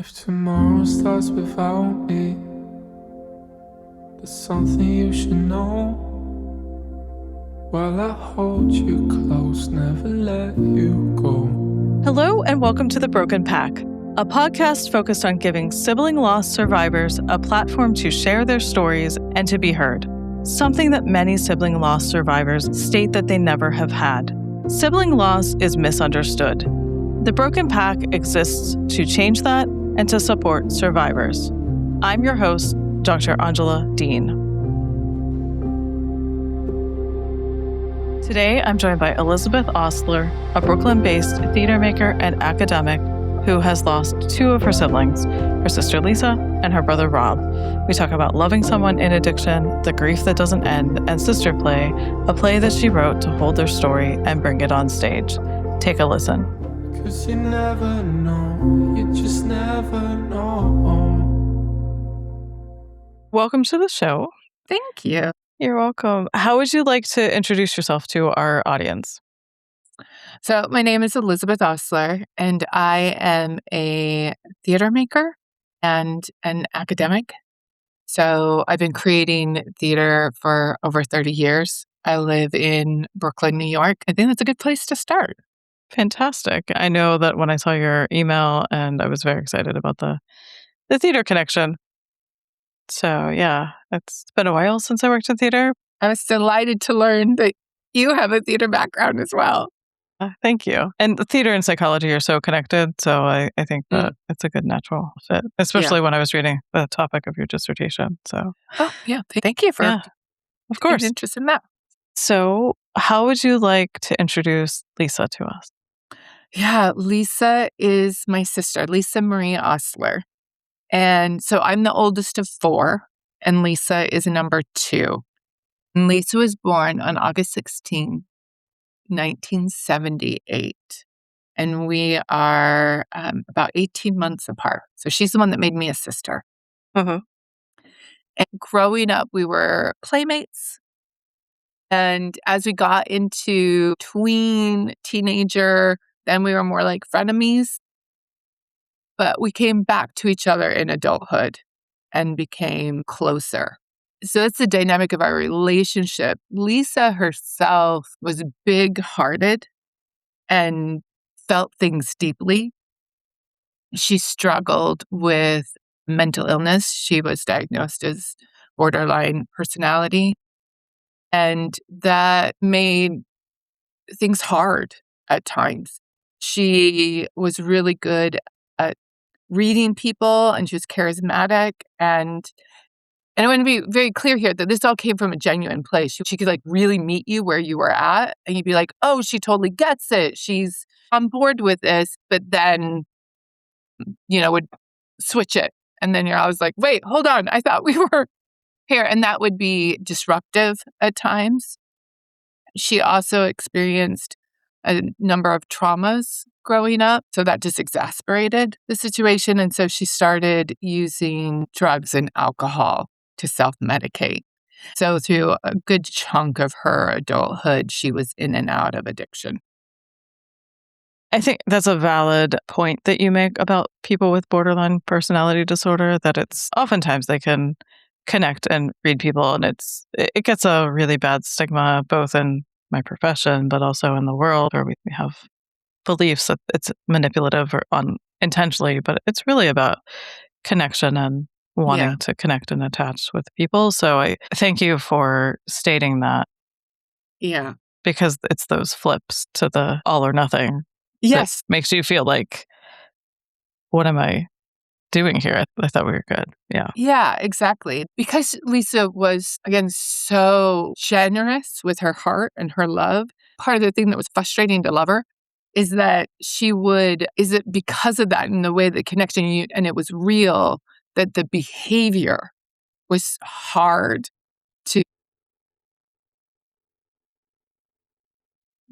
If tomorrow starts without me, there's something you should know. While I hold you close, never let you go. Hello and welcome to The Broken Pack, a podcast focused on giving sibling loss survivors a platform to share their stories and to be heard, something that many sibling loss survivors state that they never have had. Sibling loss is misunderstood. The Broken Pack exists to change that and to support survivors. I'm your host, Dr. Angela Dean. Today, I'm joined by Elizabeth Ostler, a Brooklyn-based theater maker and academic who has lost two of her siblings, her sister Lisa and her brother Rob. We talk about loving someone in addiction, the grief that doesn't end, and SisterPlay, a play that she wrote to hold their story and bring it on stage. Take a listen. 'Cause you never know, you just never know. Welcome to the show. Thank you. You're welcome. How would you like to introduce yourself to our audience? So my name is Elizabeth Ostler, and I am a theater maker and an academic. So I've been creating theater for over 30 years. I live in Brooklyn, New York. I think that's a good place to start. Fantastic. I know that when I saw your email, and I was very excited about the theater connection. So yeah, it's been a while since I worked in theater. I was delighted to learn that you have a theater background as well. Thank you. And the theater and psychology are so connected. So I think that it's a good natural fit, especially when I was reading the topic of your dissertation. So, oh, yeah. Thank you for of course, interest in that. So how would you like to introduce Lisa to us? Yeah, Lisa is my sister, Lisa Marie Ostler. And so I'm the oldest of four, and Lisa is number two. And Lisa was born on August 16, 1978. And we are about 18 months apart. So she's the one that made me a sister. Mm-hmm. And growing up, we were playmates. And as we got into tween, teenager, then we were more like frenemies. But we came back to each other in adulthood and became closer. So that's the dynamic of our relationship. Lisa herself was big-hearted and felt things deeply. She struggled with mental illness. She was diagnosed as borderline personality. And that made things hard at times. She was really good at reading people, and she was charismatic. And I want to be very clear here that this all came from a genuine place. She could really meet you where you were at, and you'd be like, oh, she totally gets it. She's on board with this, but then, would switch it. And then you're always like, wait, hold on. I thought we were here. And that would be disruptive at times. She also experienced a number of traumas growing up, so that just exacerbated the situation. And so she started using drugs and alcohol to self-medicate. So through a good chunk of her adulthood, she was in and out of addiction. I think that's a valid point that you make about people with borderline personality disorder, that it's oftentimes they can connect and read people, and it gets a really bad stigma, both in my profession, but also in the world, where we have beliefs that it's manipulative or unintentionally, but it's really about connection and wanting to connect and attach with people. So I thank you for stating that. Yeah. Because it's those flips to the all or nothing. Yes. That makes you feel like, what am I doing here? I thought we were good. Yeah. Yeah, exactly. Because Lisa was, again, so generous with her heart and her love. Part of the thing that was frustrating to love her is that is it because of that and the way the connection, and it was real, that the behavior was hard to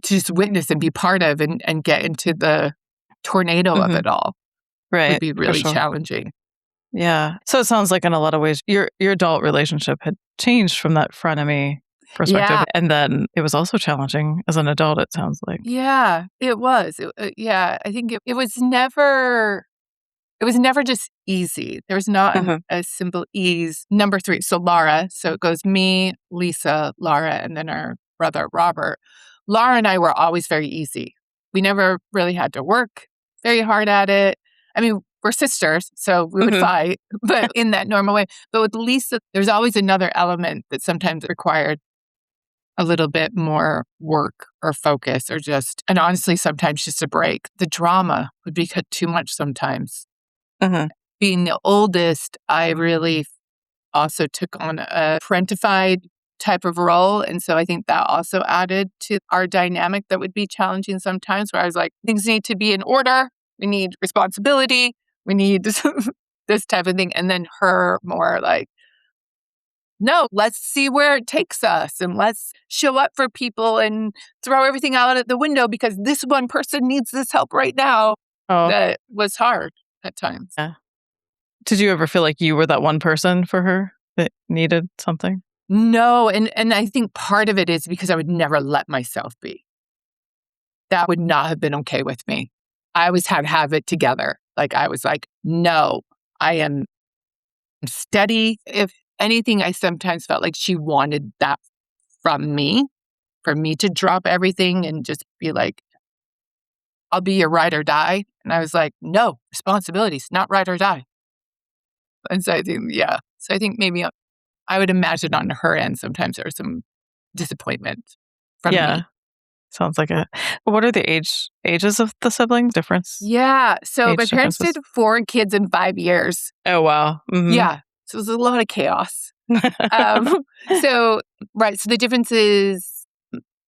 just witness and be part of and get into the tornado of it all. Right. Would be really challenging. Yeah. So it sounds like in a lot of ways, your adult relationship had changed from that frenemy perspective. Yeah. And then it was also challenging as an adult, it sounds like. Yeah, it was. I think it was never It was never just easy. There was not a simple ease. Number 3, so Laura. So it goes me, Lisa, Laura, and then our brother, Robert. Laura and I were always very easy. We never really had to work very hard at it. I mean, we're sisters, so we would fight, but in that normal way. But with Lisa, there's always another element that sometimes required a little bit more work or focus or just, and honestly, sometimes just a break. The drama would be too much sometimes. Being the oldest, I really also took on a parentified type of role. And so I think that also added to our dynamic that would be challenging sometimes, where I was like, things need to be in order. We need responsibility. We need this type of thing. And then her more like, no, let's see where it takes us and let's show up for people and throw everything out at the window because this one person needs this help right now. That was hard at times. Yeah. Did you ever feel like you were that one person for her that needed something? No. And I think part of it is because I would never let myself be. That would not have been okay with me. I always had to have it together. Like I was like, no, I am steady. If anything, I sometimes felt like she wanted that from me, for me to drop everything and just be like, I'll be your ride or die. And I was like, no, responsibilities, not ride or die. And so I think, yeah. So I think maybe I would imagine on her end, sometimes there was some disappointment from me. Sounds like it. What are the ages of the siblings difference? Yeah. So Age my parents differences? did 4 kids in 5 years. Oh, wow. Yeah. So it was a lot of chaos. So the difference is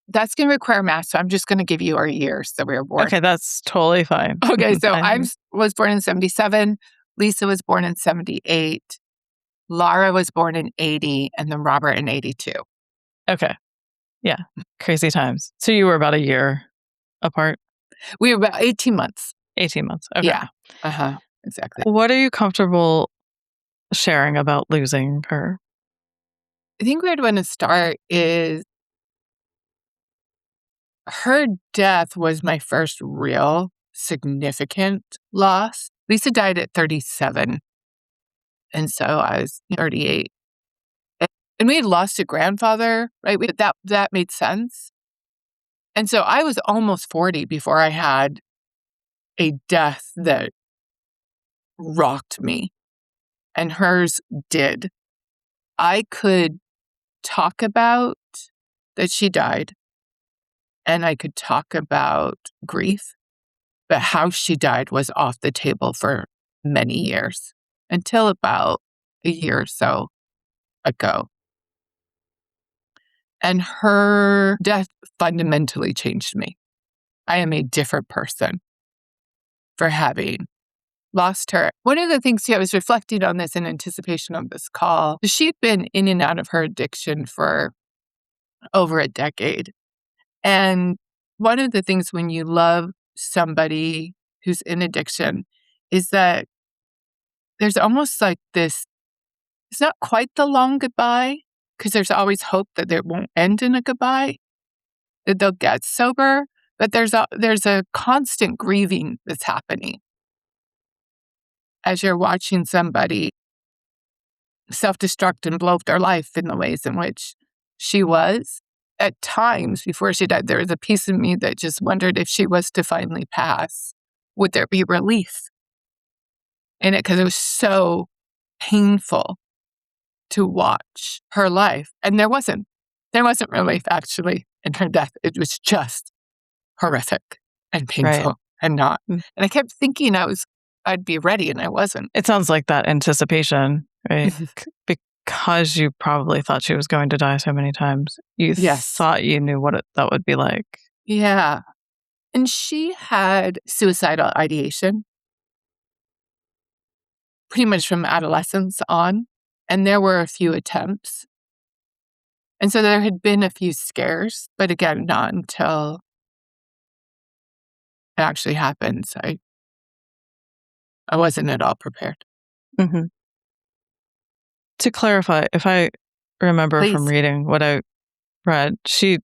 that's going to require math. So I'm just going to give you our years that we were born. Okay, that's totally fine. Okay. So I was born in 77. Lisa was born in 78. Laura was born in 80. And then Robert in 82. Okay. Yeah. Crazy times. So you were about a year apart? We were about 18 months. 18 months. Okay. Yeah. Exactly. What are you comfortable sharing about losing her? I think where I'd want to start is her death was my first real significant loss. Lisa died at 37. And so I was 38. And we had lost a grandfather, right? That made sense. And so I was almost 40 before I had a death that rocked me. And hers did. I could talk about that she died. And I could talk about grief. But how she died was off the table for many years. Until about a year or so ago. And her death fundamentally changed me. I am a different person for having lost her. One of the things I was reflecting on this in anticipation of this call, she'd been in and out of her addiction for over a decade. And one of the things when you love somebody who's in addiction is that there's almost like this, it's not quite the long goodbye, because there's always hope that it won't end in a goodbye, that they'll get sober, but there's a constant grieving that's happening as you're watching somebody self-destruct and blow up their life in the ways in which she was. At times before she died, there was a piece of me that just wondered if she was to finally pass, would there be relief in it? Because it was so painful to watch her life. And there wasn't relief actually in her death. It was just horrific and painful and not. And I kept thinking I'd be ready and I wasn't. It sounds like that anticipation, right? Because you probably thought she was going to die so many times. You thought you knew what that would be like. Yeah. And she had suicidal ideation pretty much from adolescence on. And there were a few attempts. And so there had been a few scares, but again, not until it actually happened. So I wasn't at all prepared. To clarify, if I remember Please. from reading what I read, she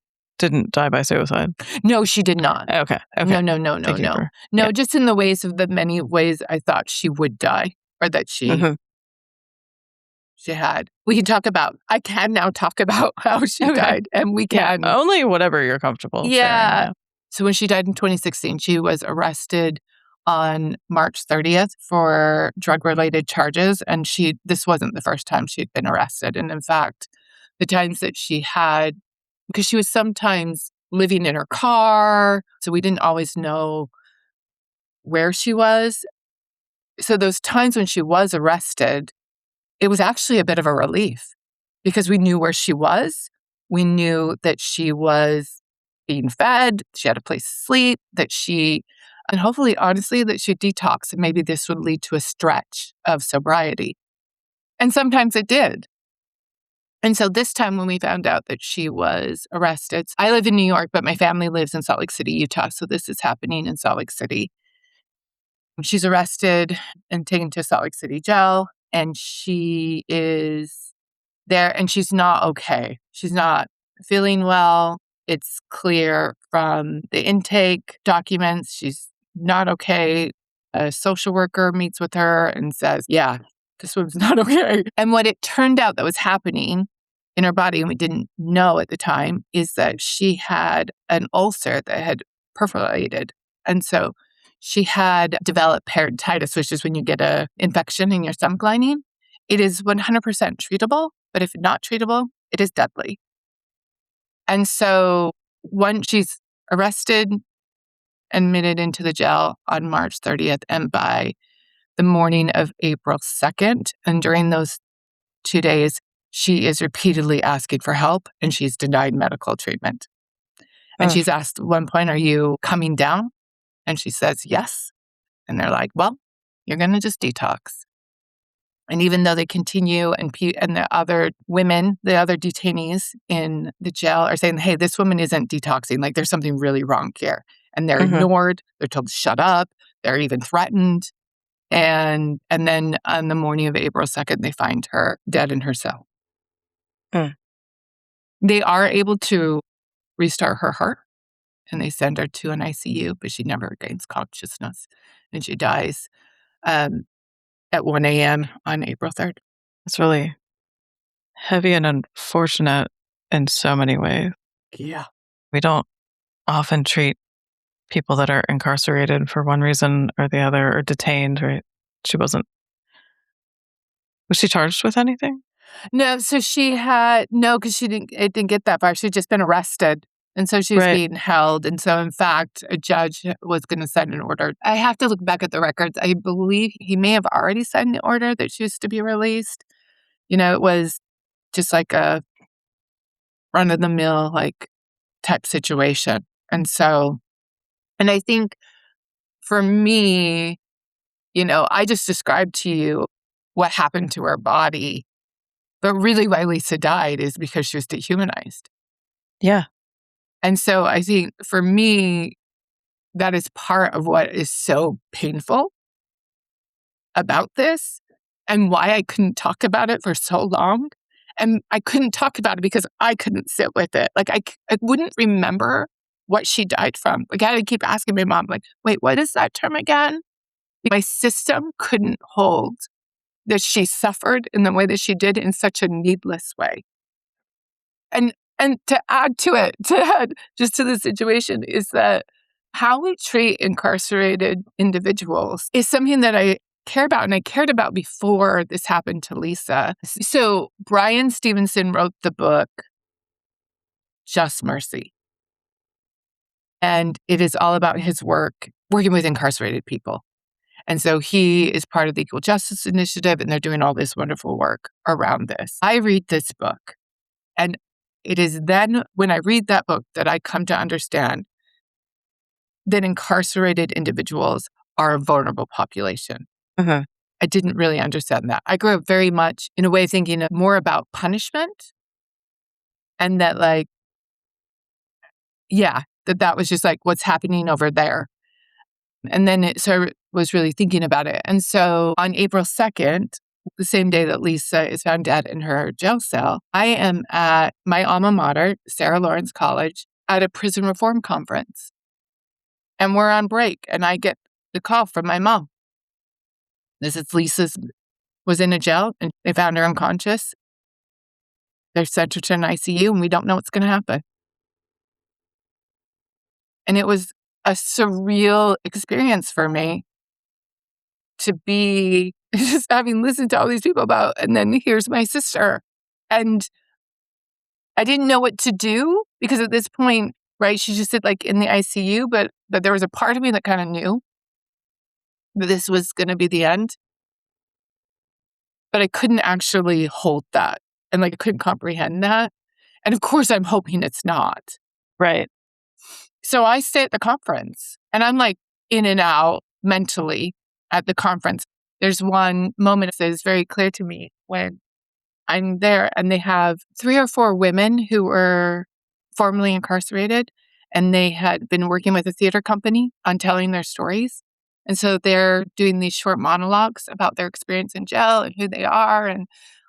didn't die by suicide. No, she did not. Okay. No. Deeper. No, Yeah. just in the many ways I thought she would die, or that she had. We can talk about, I can now talk about how she died, and we can. Only whatever you're comfortable sharing. Yeah. So when she died in 2016, she was arrested on March 30th for drug-related charges, and this wasn't the first time she'd been arrested. And in fact, the times that she had, because she was sometimes living in her car, so we didn't always know where she was. So those times when she was arrested, it was actually a bit of a relief because we knew where she was. We knew that she was being fed, she had a place to sleep, and hopefully, honestly, that she'd detox, and maybe this would lead to a stretch of sobriety. And sometimes it did. And so this time when we found out that she was arrested, I live in New York, but my family lives in Salt Lake City, Utah. So this is happening in Salt Lake City. She's arrested and taken to Salt Lake City jail, and she is there, and she's not okay. She's not feeling well. It's clear from the intake documents. She's not okay. A social worker meets with her and says, yeah, this one's not okay. And what it turned out that was happening in her body, and we didn't know at the time, is that she had an ulcer that had perforated. And so she had developed peritonitis, which is when you get an infection in your stomach lining. It is 100% treatable, but if not treatable, it is deadly. And so once she's arrested, admitted into the jail on March 30th, and by the morning of April 2nd, and during those 2 days, she is repeatedly asking for help, and she's denied medical treatment. And she's asked at one point, are you coming down? And she says, yes. And they're like, well, you're going to just detox. And even though they continue, and the other women, the other detainees in the jail are saying, hey, this woman isn't detoxing. Like, there's something really wrong here. And they're ignored. They're told to shut up. They're even threatened. And then on the morning of April 2nd, they find her dead in her cell. They are able to restart her heart, and they send her to an ICU, but she never regains consciousness. And she dies at 1 a.m. on April 3rd. It's really heavy and unfortunate in so many ways. Yeah. We don't often treat people that are incarcerated for one reason or the other, or detained, right? Was she charged with anything? No, so because it didn't get that far. She'd just been arrested. And so she was being held. And so, in fact, a judge was going to sign an order. I have to look back at the records. I believe he may have already signed the order that she was to be released. It was just like a run-of-the-mill, type situation. And so, and I think for me, I just described to you what happened to her body. But really why Lisa died is because she was dehumanized. Yeah. And so I think for me, that is part of what is so painful about this, and why I couldn't talk about it for so long. And I couldn't talk about it because I couldn't sit with it. I wouldn't remember what she died from. I had to keep asking my mom, wait, what is that term again? My system couldn't hold that she suffered in the way that she did in such a needless way. And to add just to the situation, is that how we treat incarcerated individuals is something that I care about, and I cared about before this happened to Lisa. So Brian Stevenson wrote the book, Just Mercy. And it is all about his work working with incarcerated people. And so he is part of the Equal Justice Initiative, and they're doing all this wonderful work around this. I read this book, and it is then when I read that book that I come to understand that incarcerated individuals are a vulnerable population. I didn't really understand that. I grew up very much in a way thinking more about punishment, and that that was just what's happening over there. And then so I was really thinking about it. And so on April 2nd, the same day that Lisa is found dead in her jail cell, I am at my alma mater, Sarah Lawrence College, at a prison reform conference. And we're on break, and I get the call from my mom. This is Lisa's was in a jail, and they found her unconscious. They're sent her to an ICU, and we don't know what's going to happen. And it was a surreal experience for me to be just having listened to all these people about, and then here's my sister. And I didn't know what to do because at this point, right, she just said like in the ICU, but there was a part of me that kind of knew that this was going to be the end. But I couldn't actually hold that. And like I couldn't comprehend that. And of course, I'm hoping it's not. Right. So I stay at the conference and I'm like in and out mentally at the conference. There's one moment that is very clear to me when I'm there and they have 3 or 4 women who were formerly incarcerated and they had been working with a theater company on telling their stories. And so they're doing these short monologues about their experience in jail and who they are and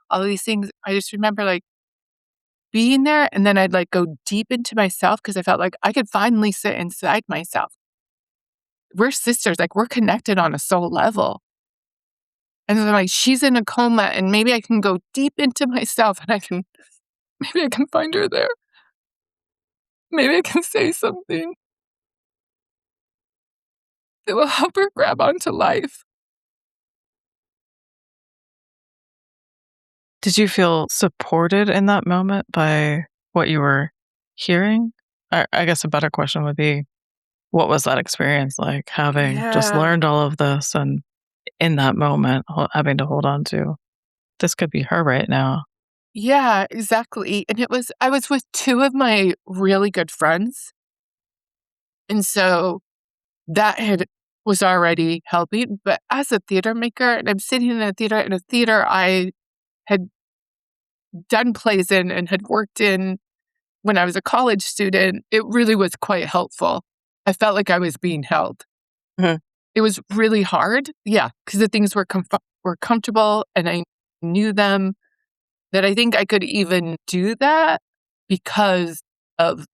all of these things. I just remember like being there and then I'd like go deep into myself because I felt like I could finally sit inside myself. We're sisters, like we're connected on a soul level. And then like she's in a coma and maybe I can go deep into myself and maybe I can find her there. Maybe I can say something that will help her grab onto life. Did you feel supported in that moment by what you were hearing? I guess a better question would be, what was that experience like, having just Yeah. learned all of this and in that moment having to hold on to, this could be her right now? Yeah, exactly. And I was with 2 of my really good friends. And so that was already helping. But as a theater maker, and I'm sitting in a theater I had done plays in and had worked in when I was a college student, it really was quite helpful. I felt like I was being held. Mhm. It was really hard. Yeah, because the things were comfortable and I knew them, that I think I could even do that because of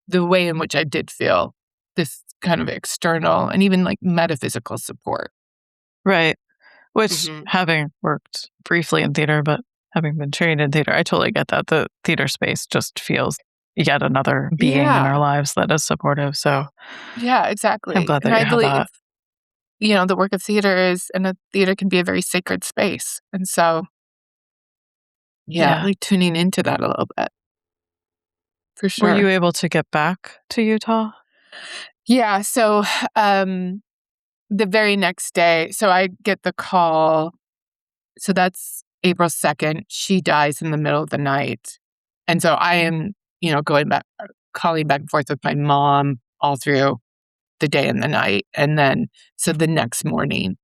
the way in which I did feel this kind of external and even like metaphysical support. Right. Which, Mhm. having worked briefly in theater, but having been trained in theater, I totally get that. The theater space just feels yet another being in our Yeah. lives that is supportive. So Yeah, I'm exactly. glad And that I you have believe, that. the work of theater and a theater can be a very sacred space. And so, yeah, Yeah. like tuning into that a little bit, for Were you sure. able to get back to Utah? Yeah. So, the very next day, so I get the call. So that's April 2nd. She dies in the middle of the night. And so I am, going back, calling back and forth with my mom all through the day and the night. And then, so the next morning,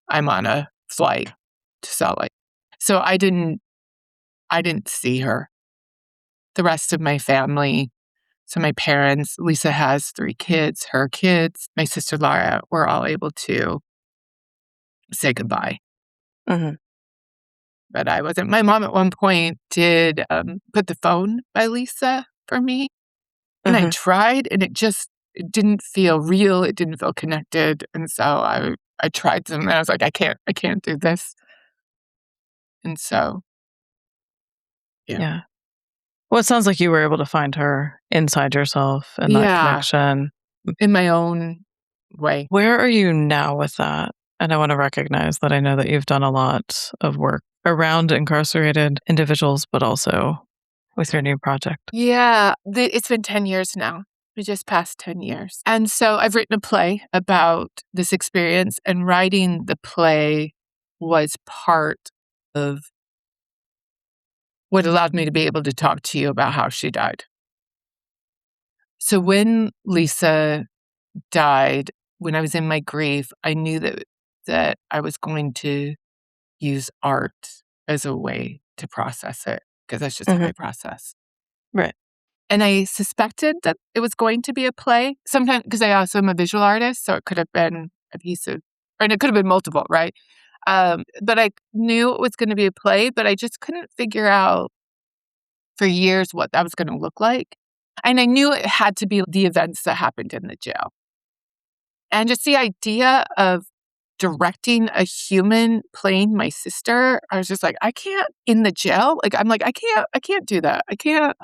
I'm on a flight to Salt Lake. So I didn't see her. The rest of my family, so my parents, Lisa has 3 kids, her kids, my sister Laura, were all able to say goodbye. Mhm. But I wasn't. My mom at one point did put the phone by Lisa for me. And I Mhm. tried and it didn't feel real. It didn't feel connected. And so I tried some and I was like, I can't do this. And so, yeah. Yeah. Well, it sounds like you were able to find her inside yourself and that Yeah, connection. in my own way. Where are you now with that? And I want to recognize that I know that you've done a lot of work around incarcerated individuals, but also with your new project. Yeah, it's been 10 years now. We just passed 10 years. And so I've written a play about this experience, and writing the play was part of what allowed me to be able to talk to you about how she died. So when Lisa died, when I was in my grief, I knew that I was going to use art as a way to process it, because that's just how Mhm. I process. Right. And I suspected that it was going to be a play. Sometimes, because I also am a visual artist, so it could have been a piece of, and it could have been multiple, right? But I knew it was going to be a play, but I just couldn't figure out for years what that was going to look like. And I knew it had to be the events that happened in the jail. And just the idea of directing a human playing my sister, I was just like, I can't in the jail. I can't do that. I can't.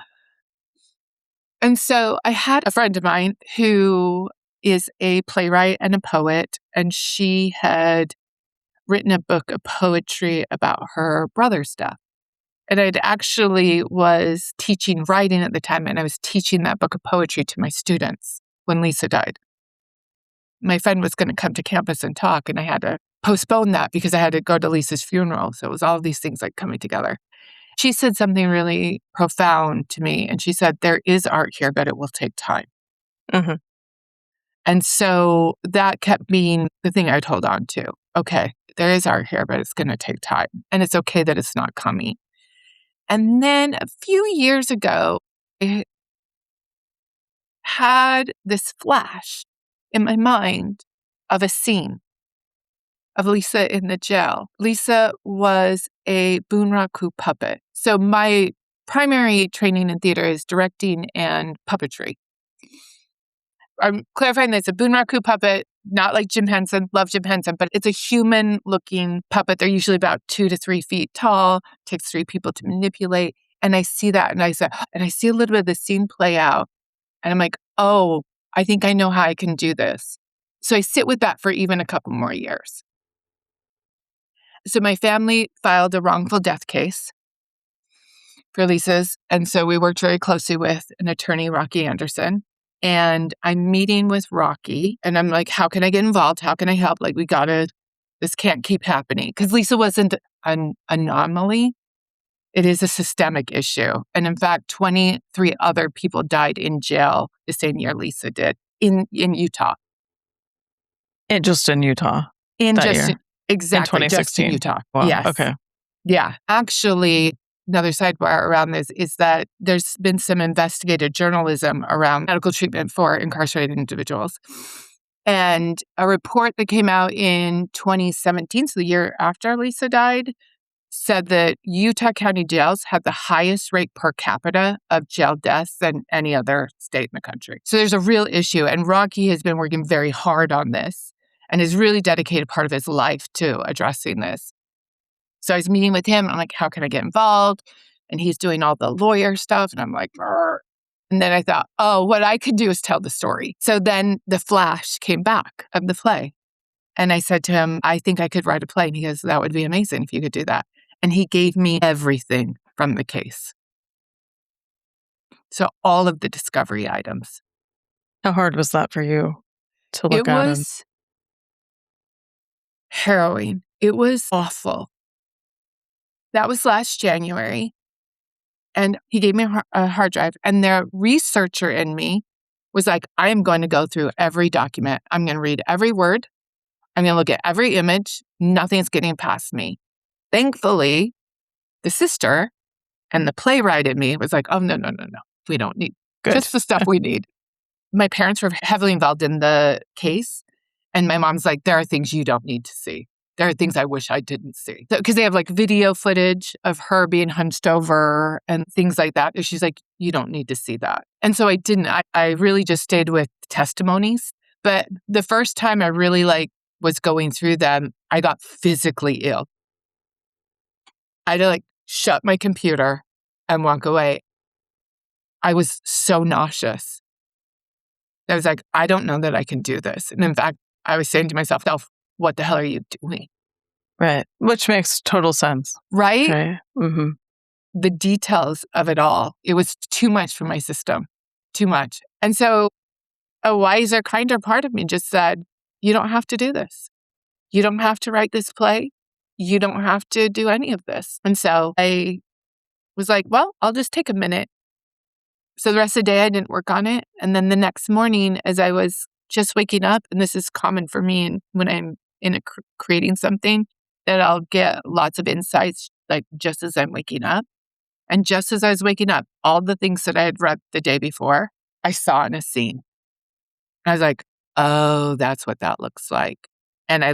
And so I had a friend of mine who is a playwright and a poet, and she had written a book of poetry about her brother's death. And I'd actually was teaching writing at the time, and I was teaching that book of poetry to my students when Lisa died. My friend was going to come to campus and talk, and I had to postpone that because I had to go to Lisa's funeral. So it was all of these things like coming together. She said something really profound to me, and she said, there is art here, but it will take time. Mm-hmm. And so that kept being the thing I'd hold on to. Okay, there is art here, but it's going to take time. And it's okay that it's not coming. And then a few years ago, I had this flash in my mind of a scene of Lisa in the jail. Lisa was a bunraku puppet. So my primary training in theater is directing and puppetry. I'm clarifying that it's a bunraku puppet, not like Jim Henson, love Jim Henson, but it's a human-looking puppet. They're usually about 2 to 3 feet tall, takes 3 people to manipulate. And I see that, and I see a little bit of the scene play out. And I'm like, oh, I think I know how I can do this. So I sit with that for even a couple more years. So my family filed a wrongful death case for Lisa's. And so we worked very closely with an attorney, Rocky Anderson. And I'm meeting with Rocky, and I'm like, how can I get involved? How can I help? Like, this can't keep happening. Because Lisa wasn't an anomaly. It is a systemic issue. And in fact, 23 other people died in jail the same year Lisa did in Utah. Just in Utah. Exactly. In 2016. Just in Utah. Wow. Yes. Okay. Yeah. Actually, another sidebar around this is that there's been some investigative journalism around medical treatment for incarcerated individuals. And a report that came out in 2017, so the year after Lisa died, said that Utah County jails had the highest rate per capita of jail deaths than any other state in the country. So there's a real issue. And Rocky has been working very hard on this and has really dedicated part of his life to addressing this. So I was meeting with him. And I'm like, how can I get involved? And he's doing all the lawyer stuff. And I'm like, "Arr." And then I thought, oh, what I could do is tell the story. So then the flash came back of the play. And I said to him, I think I could write a play. And he goes, that would be amazing if you could do that. And he gave me everything from the case. So all of the discovery items. How hard was that for you to look at? It was harrowing. It was awful. That was last January. And he gave me a hard drive. And the researcher in me was like, I am going to go through every document. I'm going to read every word. I'm going to look at every image. Nothing's getting past me. Thankfully, the sister and the playwright in me was like, oh, no. We don't need just the stuff we need. My parents were heavily involved in the case. And my mom's like, there are things you don't need to see. There are things I wish I didn't see. Because they have like video footage of her being hunched over and things like that. And she's like, you don't need to see that. And so I didn't. I really just stayed with testimonies. But the first time I really was going through them, I got physically ill. I had to shut my computer and walk away. I was so nauseous. I was like, I don't know that I can do this. And in fact, I was saying to myself, what the hell are you doing? Right. Which makes total sense. Right? Okay. Mm-hmm. The details of it all. It was too much for my system. Too much. And so a wiser, kinder part of me just said, you don't have to do this. You don't have to write this play. You don't have to do any of this. And so I was like, well, I'll just take a minute. So the rest of the day, I didn't work on it. And then the next morning, as I was just waking up, and this is common for me when I'm creating something, that I'll get lots of insights, just as I'm waking up. And just as I was waking up, all the things that I had read the day before, I saw in a scene. I was like, oh, that's what that looks like. And I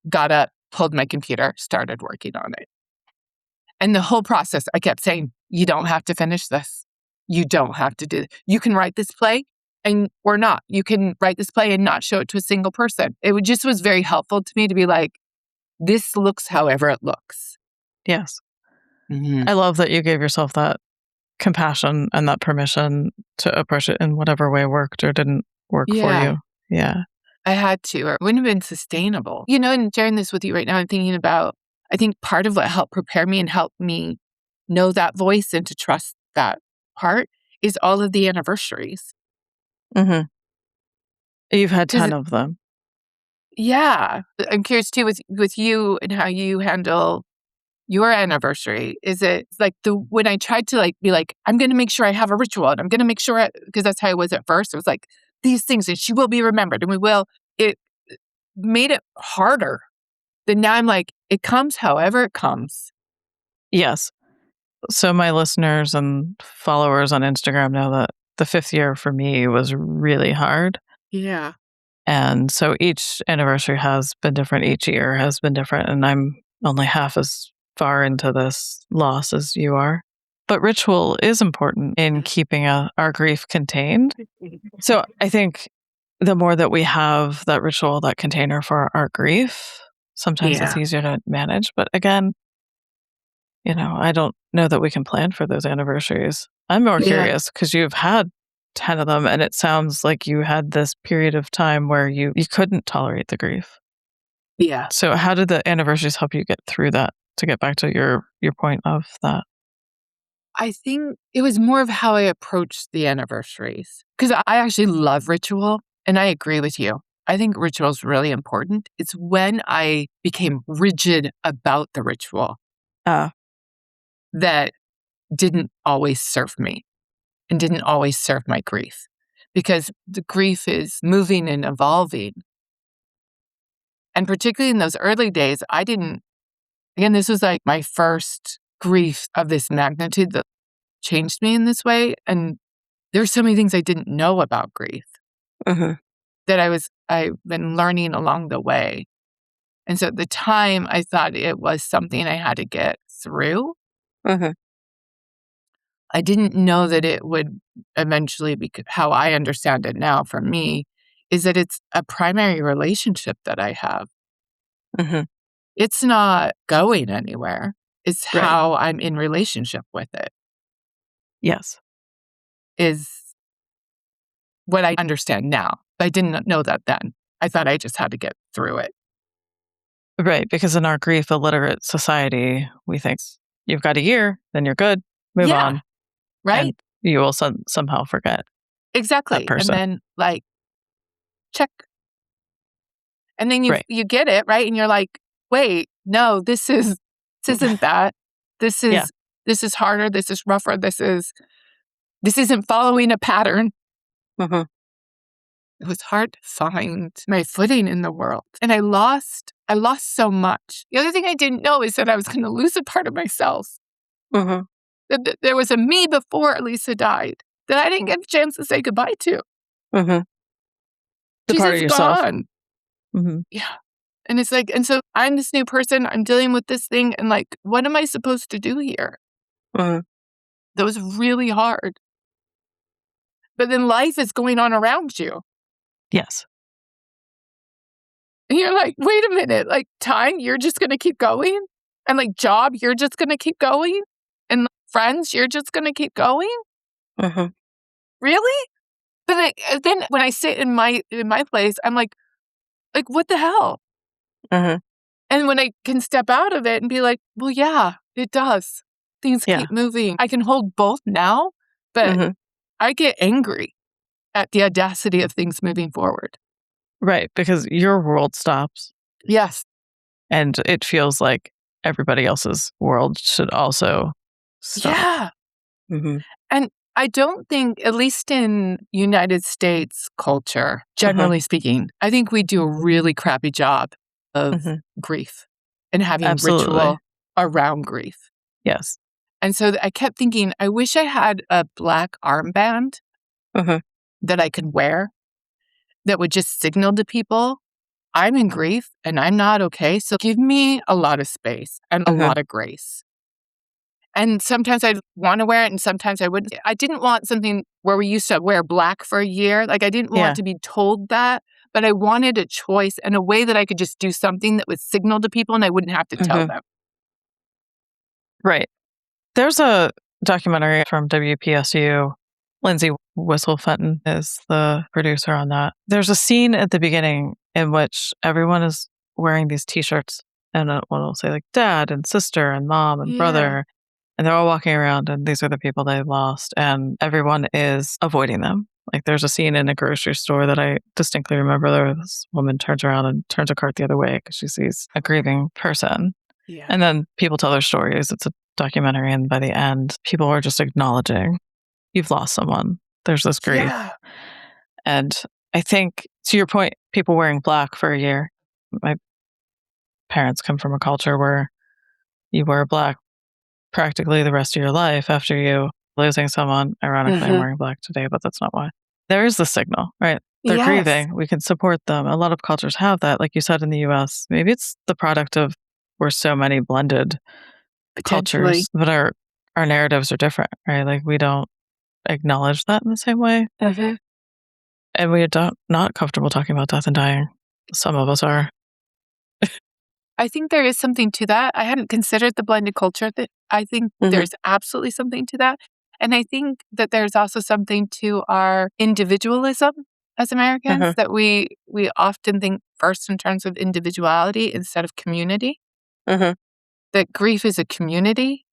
got up, pulled my computer, started working on it. And the whole process, I kept saying, you don't have to finish this. you don't have to do it. You can write this play or not. You can write this play and not show it to a single person. Just was very helpful to me to be like, this looks however it looks. Yes. Mm-hmm. I love that you gave yourself that compassion and that permission to approach it in whatever way worked or didn't work for you. Yeah. I had to, or it wouldn't have been sustainable. And sharing this with you right now, I'm thinking about, I think part of what helped prepare me and help me know that voice and to trust that part is all of the anniversaries. Mm-hmm. You've had 10 of them. Yeah. I'm curious too with you and how you handle your anniversary. Is it like when I tried to be like, I'm going to make sure I have a ritual and I'm going to make sure, because that's how it was at first. It was like these things and she will be remembered and we will. It made it harder. Then now I'm like, it comes however it comes. Yes. So my listeners and followers on Instagram know that the 5th year for me was really hard. Yeah. And so each anniversary has been different. Each year has been different. And I'm only half as far into this loss as you are. But ritual is important in keeping our grief contained. So I think the more that we have that ritual, that container for our grief, sometimes it's easier to manage. But again, I don't know that we can plan for those anniversaries. I'm more curious because you've had 10 of them and it sounds like you had this period of time where you couldn't tolerate the grief. Yeah. So how did the anniversaries help you get through that, to get back to your point of that? I think it was more of how I approached the anniversaries, because I actually love ritual and I agree with you. I think ritual is really important. It's when I became rigid about the ritual that didn't always serve me and didn't always serve my grief, because the grief is moving and evolving. And particularly in those early days, this was like my first grief of this magnitude that changed me in this way. And there were so many things I didn't know about grief that I've been learning along the way. And so at the time, I thought it was something I had to get through. I didn't know that it would eventually be, how I understand it now for me, is that it's a primary relationship that I have. It's not going anywhere. It's how I'm in relationship with it. Yes. Is what I understand now. I didn't know that then. I thought I just had to get through it. Right, because in our grief illiterate society, we think you've got a year, then you're good, move on. Right. And you will somehow forget. Exactly. That person. And then check. And then you get it, right? And you're like, wait, no, this isn't that. This is harder, this is rougher, this isn't following a pattern. It was hard to find my footing in the world. And I lost so much. The other thing I didn't know is that I was going to lose a part of myself. That there was a me before Lisa died that I didn't get a chance to say goodbye to. The She's part of yourself. gone. Yeah. And it's like, and so I'm this new person, I'm dealing with this thing, and what am I supposed to do here? That was really hard. But then life is going on around you. Yes. And you're like, wait a minute, time, you're just going to keep going? And job, you're just going to keep going? And friends, you're just going to keep going? Really? But then when I sit in my place, I'm like, what the hell? And when I can step out of it and be like, well, yeah, it does. Things keep moving. I can hold both now, but I get angry at the audacity of things moving forward. Right, because your world stops. Yes. And it feels like everybody else's world should also stop. Yeah. And I don't think, at least in United States culture, generally speaking, I think we do a really crappy job of grief and having ritual around grief. Yes. And so I kept thinking, I wish I had a black armband that I could wear that would just signal to people, I'm in grief and I'm not okay. So give me a lot of space and a lot of grace. And sometimes I'd want to wear it and sometimes I wouldn't. I didn't want something where we used to wear black for a year. Like I didn't want to be told that, but I wanted a choice and a way that I could just do something that would signal to people and I wouldn't have to tell them. Right. There's a documentary from WPSU. Lindsay Whistle-Fenton is the producer on that. There's a scene at the beginning in which everyone is wearing these T-shirts and one will say like dad and sister and mom and brother. And they're all walking around and these are the people they've lost and everyone is avoiding them. Like there's a scene in a grocery store that I distinctly remember where this woman turns around and turns a cart the other way because she sees a grieving person. Yeah. And then people tell their stories. It's a documentary. And by the end, people are just acknowledging you've lost someone. There's this grief. Yeah. And I think to your point, people wearing black for a year. My parents come from a culture where you wear black practically the rest of your life after you losing someone. Ironically, I'm wearing black today, but that's not why. There is the signal, right? They're grieving. We can support them. A lot of cultures have that. Like you said in the US, maybe it's the product of we're so many blended cultures, but our narratives are different, right? Like we don't acknowledge that in the same way. And we are not comfortable talking about death and dying. Some of us are. I think there is something to that. I hadn't considered the blended culture. I think there's absolutely something to that. And I think that there's also something to our individualism as Americans that we often think first in terms of individuality instead of community. That grief is a community,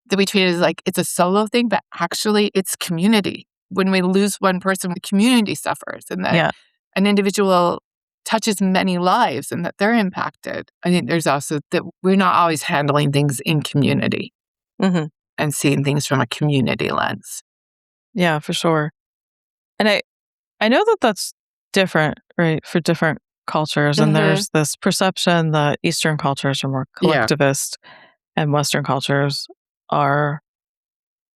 that we treat it as like it's a solo thing, but actually it's community. When we lose one person, the community suffers and that an individual touches many lives and that they're impacted. I think there's also that we're not always handling things in community and seeing things from a community lens. Yeah, for sure. And I know that that's different, right, for different cultures. And there's this perception that Eastern cultures are more collectivist and Western cultures are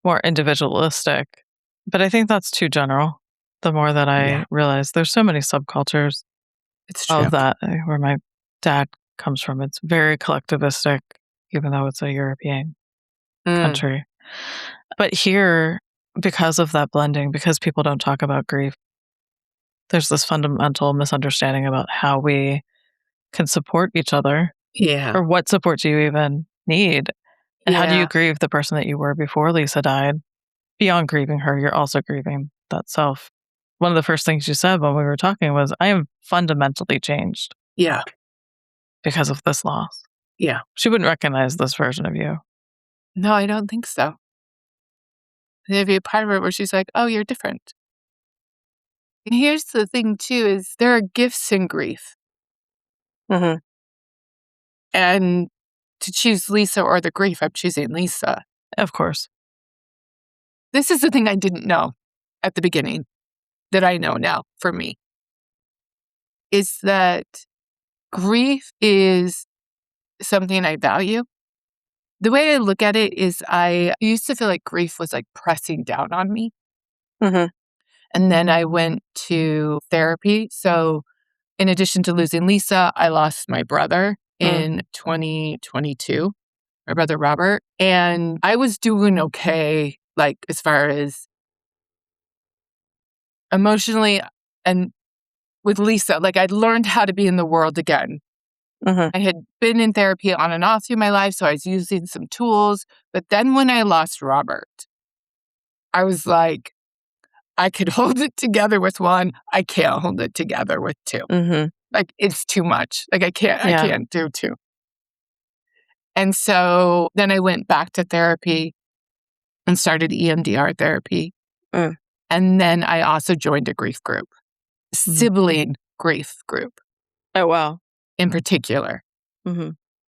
more individualistic. But I think that's too general. The more that I realize there's so many subcultures of that, where my dad comes from. It's very collectivistic, even though it's a European country. But here, because of that blending, because people don't talk about grief, there's this fundamental misunderstanding about how we can support each other. Or what support do you even need? And how do you grieve the person that you were before Lisa died? Beyond grieving her, you're also grieving that self. One of the first things you said when we were talking was, I am fundamentally changed. Because of this loss. She wouldn't recognize this version of you. No, I don't think so. There'd be a part of it where she's like, oh, you're different. And here's the thing, too, is there are gifts in grief. And to choose Lisa or the grief, I'm choosing Lisa. Of course. This is the thing I didn't know at the beginning that I know now for me, is that grief is something I value. The way I look at it is I used to feel like grief was like pressing down on me. And then I went to therapy. So in addition to losing Lisa, I lost my brother in 2022, my brother Robert. And I was doing okay, like as far as emotionally and with Lisa, like I'd learned how to be in the world again. I had been in therapy on and off through my life, so I was using some tools. But then when I lost Robert, I was like, I could hold it together with one. I can't hold it together with two. Like it's too much. Like I can't do two. And so then I went back to therapy and started EMDR therapy. And then I also joined a grief group, sibling grief group. Oh, wow. In particular.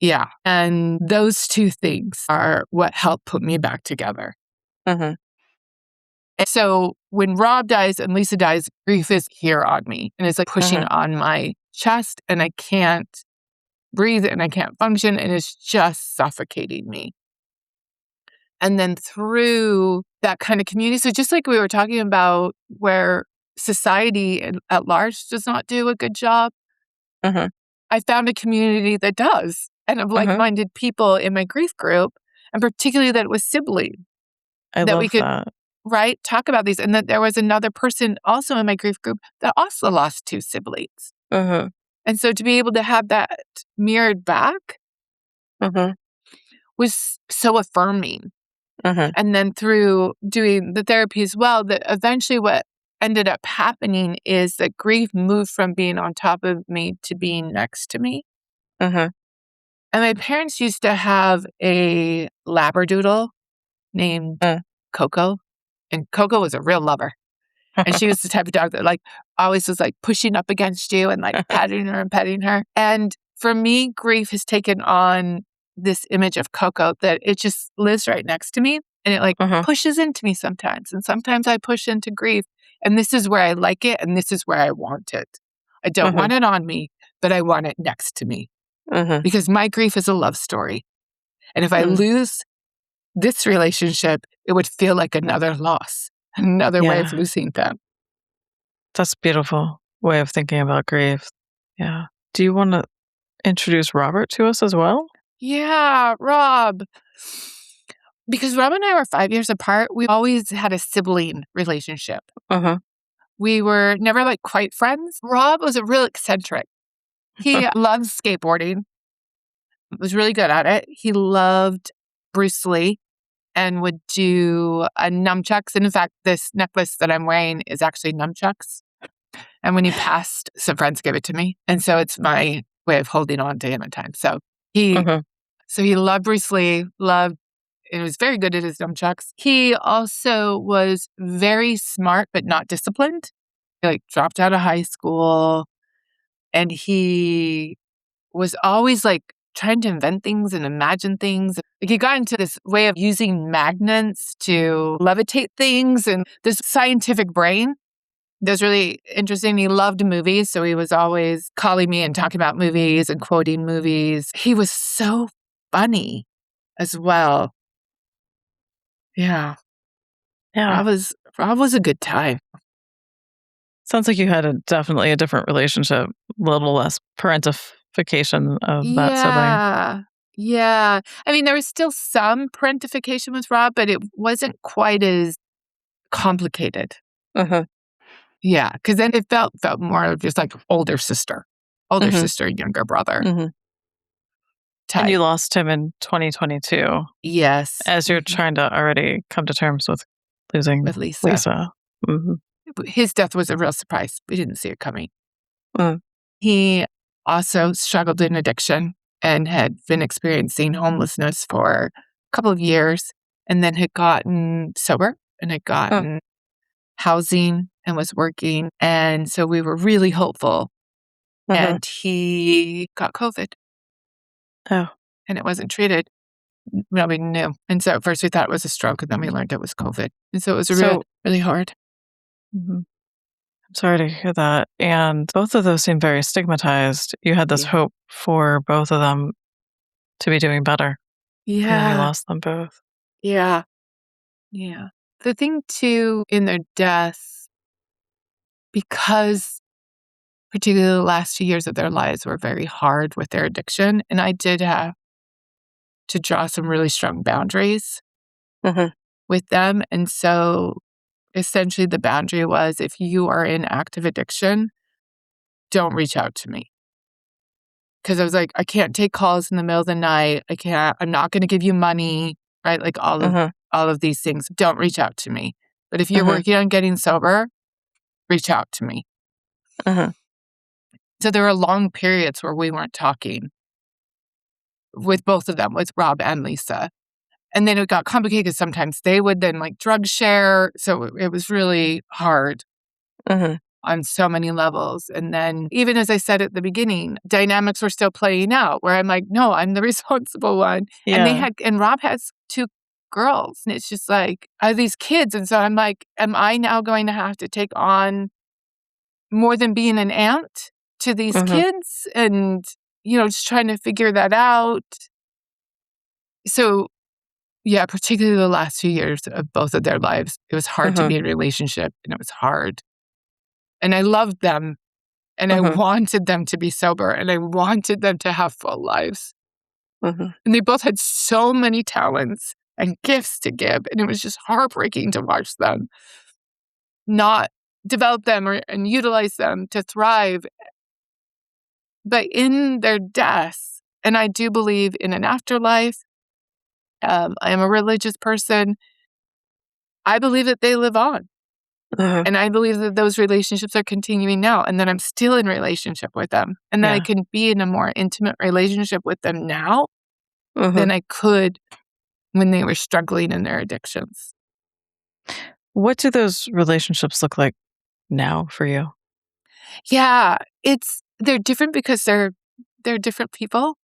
Yeah. And those two things are what helped put me back together. And so when Rob dies and Lisa dies, grief is here on me and it's like pushing on my chest and I can't breathe and I can't function and it's just suffocating me. And then through that kind of community, so just like we were talking about where society at large does not do a good job, I found a community that does and of like-minded people in my grief group. And particularly that it was sibling, I that we love could, that. right, talk about these. And that there was another person also in my grief group that also lost 2 siblings. Uh-huh. And so to be able to have that mirrored back Uh-huh. was so affirming. Uh-huh. And then through doing the therapy as well, that eventually what ended up happening is that grief moved from being on top of me to being next to me. Uh-huh. And my parents used to have a labradoodle named Coco. And Coco was a real lover. And she was the type of dog that always was pushing up against you and patting her and petting her. And for me, grief has taken on this image of Coco that it just lives right next to me. And it pushes into me sometimes. And sometimes I push into grief. And this is where I like it. And this is where I want it. I don't want it on me, but I want it next to me. Because my grief is a love story. And if I lose this relationship, it would feel like another loss, another way of losing them. That's a beautiful way of thinking about grief. Yeah. Do you want to introduce Robert to us as well? Yeah, Rob. Because Rob and I were 5 years apart, we always had a sibling relationship. We were never quite friends. Rob was a real eccentric. He loved skateboarding, was really good at it. He loved Bruce Lee and would do nunchucks. And in fact, this necklace that I'm wearing is actually nunchucks. And when he passed, some friends gave it to me. And so it's my way of holding on to him at times. So he loved Bruce Lee, and was very good at his nunchucks. He also was very smart, but not disciplined. He dropped out of high school, and he was always trying to invent things and imagine things. He got into this way of using magnets to levitate things, and this scientific brain. That was really interesting. He loved movies, so he was always calling me and talking about movies and quoting movies. He was so funny as well. Yeah. Yeah. Rob was a good time. Sounds like you had definitely a different relationship, a little less parentification of that sibling. Yeah. I mean, there was still some parentification with Rob, but it wasn't quite as complicated. Yeah, because then it felt more of just older sister, younger brother. Type. And you lost him in 2022. Yes. As you're trying to already come to terms with losing with Lisa. His death was a real surprise. We didn't see it coming. He also struggled in addiction and had been experiencing homelessness for a couple of years, and then had gotten sober and had gotten housing and was working. And so we were really hopeful. And he got COVID. Oh. And it wasn't treated. Nobody knew. And so at first we thought it was a stroke, and then we learned it was COVID. And so it was really hard. I'm sorry to hear that. And both of those seem very stigmatized. You had this hope for both of them to be doing better. Yeah. And you lost them both. Yeah. The thing too in their death, because particularly the last 2 years of their lives were very hard with their addiction, and I did have to draw some really strong boundaries with them. And so essentially the boundary was, if you are in active addiction, don't reach out to me. Because I was I can't take calls in the middle of the night. I'm not going to give you money, right? All of these things. Don't reach out to me. But if you're working on getting sober, reach out to me. So there were long periods where we weren't talking with both of them, with Rob and Lisa. And then it got complicated because sometimes they would then drug share. So it was really hard on so many levels. And then even as I said at the beginning, dynamics were still playing out where I'm no, I'm the responsible one. Yeah. And Rob has 2 girls. And it's just I have these kids. And so I'm am I now going to have to take on more than being an aunt to these kids? And, just trying to figure that out. So, yeah, particularly the last few years of both of their lives, it was hard to be in a relationship, and it was hard. And I loved them, and I wanted them to be sober, and I wanted them to have full lives. Mhm. And they both had so many talents and gifts to give. And it was just heartbreaking to watch them not develop them and utilize them to thrive. But in their deaths, and I do believe in an afterlife, I am a religious person. I believe that they live on. Mhm. And I believe that those relationships are continuing now, and that I'm still in relationship with them, and that I Yeah. can be in a more intimate relationship with them now Mhm. than I could when they were struggling in their addictions. What do those relationships look like now for you? Yeah, they're different because they're different people,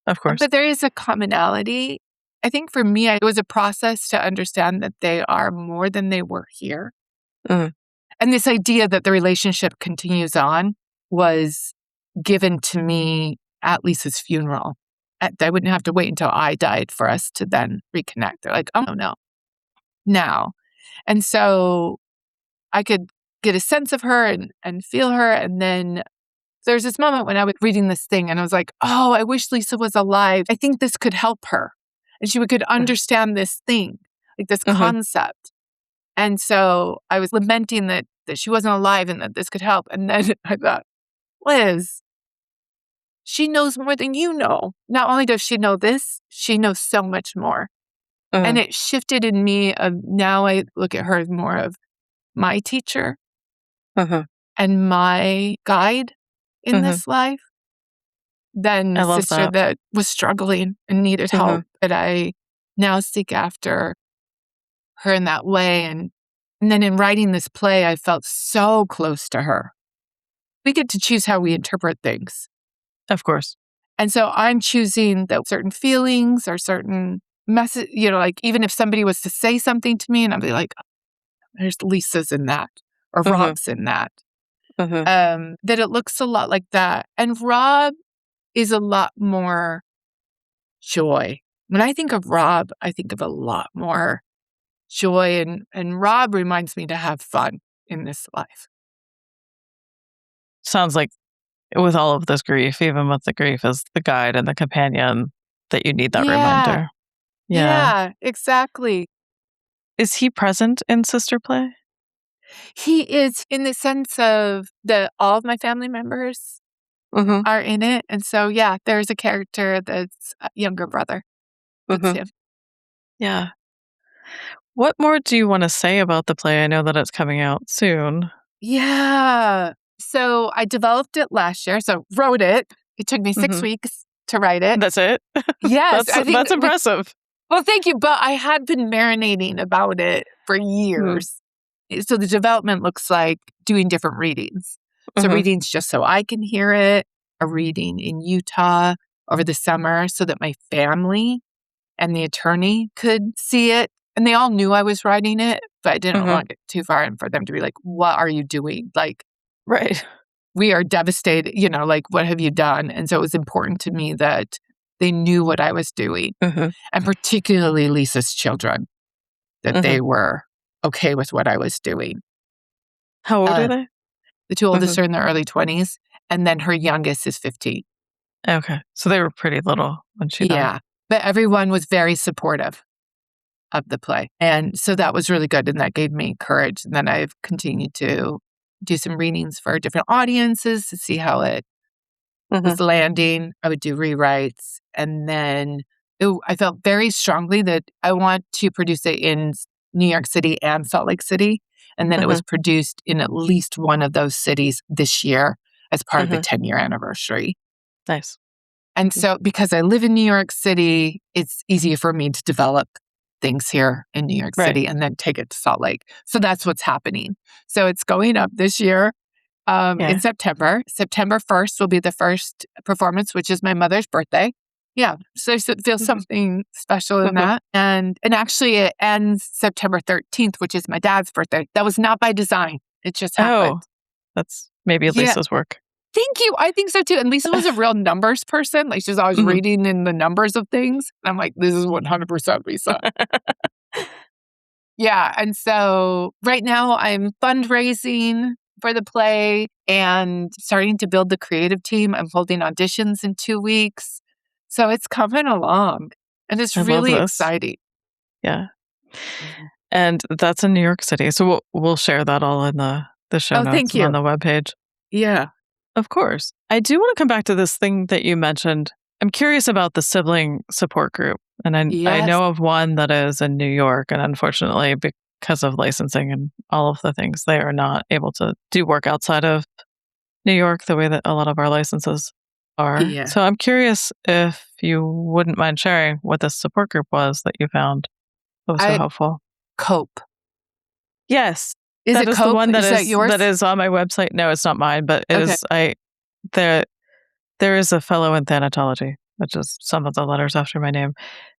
Of course. but there is a commonality. I think for me, it was a process to understand that they are more than they were here. Mhm. And this idea that the relationship continues on was given to me at Lisa's funeral. I wouldn't have to wait until I died for us to then reconnect. They're like, oh, no, now. And so I could get a sense of her and feel her. And then there's this moment when I was reading this thing and I was like, oh, I wish Lisa was alive. I think this could help her. And she could understand this thing, like this Mhm. concept. And so I was lamenting that she wasn't alive and that this could help. And then I thought, Liz, she knows more than you know. Not only does she know this, she knows so much more. And Mhm. it shifted in me of now I look at her as more of my teacher Mhm. and my guide in Mhm. this life than I the love sister that. that was struggling and needed help. Mhm. That I now seek after her in that way. And then in writing this play, I felt so close to her. We get to choose how we interpret things. Of course. And so I'm choosing that certain feelings or certain message, like even if somebody was to say something to me and I'd be like, there's Lisa's in that or Mhm. Rob's in that, Mhm. that it looks a lot like that. And Rob is a lot more joy. When I think of Rob, I think of a lot more joy. And Rob reminds me to have fun in this life. Sounds like with all of this grief, even with the grief as the guide and the companion, that you need that Yeah. reminder. Yeah. Yeah, exactly. Is he present in SisterPlay? He is in the sense of all of my family members Mhm. are in it. And so, yeah, there's a character that's a younger brother. That's Mhm. him. Yeah. What more do you want to say about the play? I know that it's coming out soon. Yeah. So I developed it last year. So wrote it. It took me 6 Mhm. weeks to write it. That's it? Yes, That's I think that's impressive. well, thank you. But I had been marinating about it for Mhm. years. So the development looks like doing different readings. So Mhm. readings just so I can hear it, a reading in Utah over the summer so that my family and the attorney could see it. And they all knew I was writing it, but I didn't Mhm. want to get too far and for them to be like, what are you doing? Like, Right. we are devastated, like, what have you done? And so it was important to me that they knew what I was doing, Mhm. and particularly Lisa's children, that Mhm. they were okay with what I was doing. How old are Uh, they? the two oldest Mhm. are in their early 20s, and then her youngest is 15. Okay. So they were pretty little when she died. Yeah. But everyone was very supportive of the play. And so that was really good. And that gave me courage. And then I've continued to do some readings for different audiences to see how it Mhm. was landing. I would do rewrites. And then I felt very strongly that I want to produce it in New York City and Salt Lake City. And then it was Mhm. produced in at least one of those cities this year as part of the Mhm. 10-year anniversary. Nice. And Mhm. so because I live in New York City, it's easier for me to develop things here in New York Right. City and then take it to Salt Lake. So that's what's happening. So it's going up this year in Yeah. September. September 1st will be the first performance, which is my mother's birthday. Yeah. So I feel Mhm. something special in Mhm. that. And actually it ends September 13th, which is my dad's birthday. That was not by design. It just happened. Oh, that's maybe Yeah. Lisa's work. Thank you. I think so too. And Lisa was a real numbers person. Like she's always Mhm. reading in the numbers of things. And I'm like, this is 100% Lisa. Yeah. And so right now I'm fundraising for the play and starting to build the creative team. I'm holding auditions in 2 weeks. So it's coming along, and it's I love really this. exciting. Yeah. And that's in New York City. So we'll share that all in the show notes Thank and on you. the webpage. Yeah. Of course. I do want to come back to this thing that you mentioned. I'm curious about the sibling support group. And I Yes. know of one that is in New York. And unfortunately, because of licensing and all of the things, they are not able to do work outside of New York the way that a lot of our licenses are. Yeah. So I'm curious if you wouldn't mind sharing what this support group was that you found that was so helpful. Cope. Yes. Is That it is the Cope? one Is that yours? that is on my website. No, it's not mine, but it is. There is a fellow in thanatology, which is some of the letters after my name,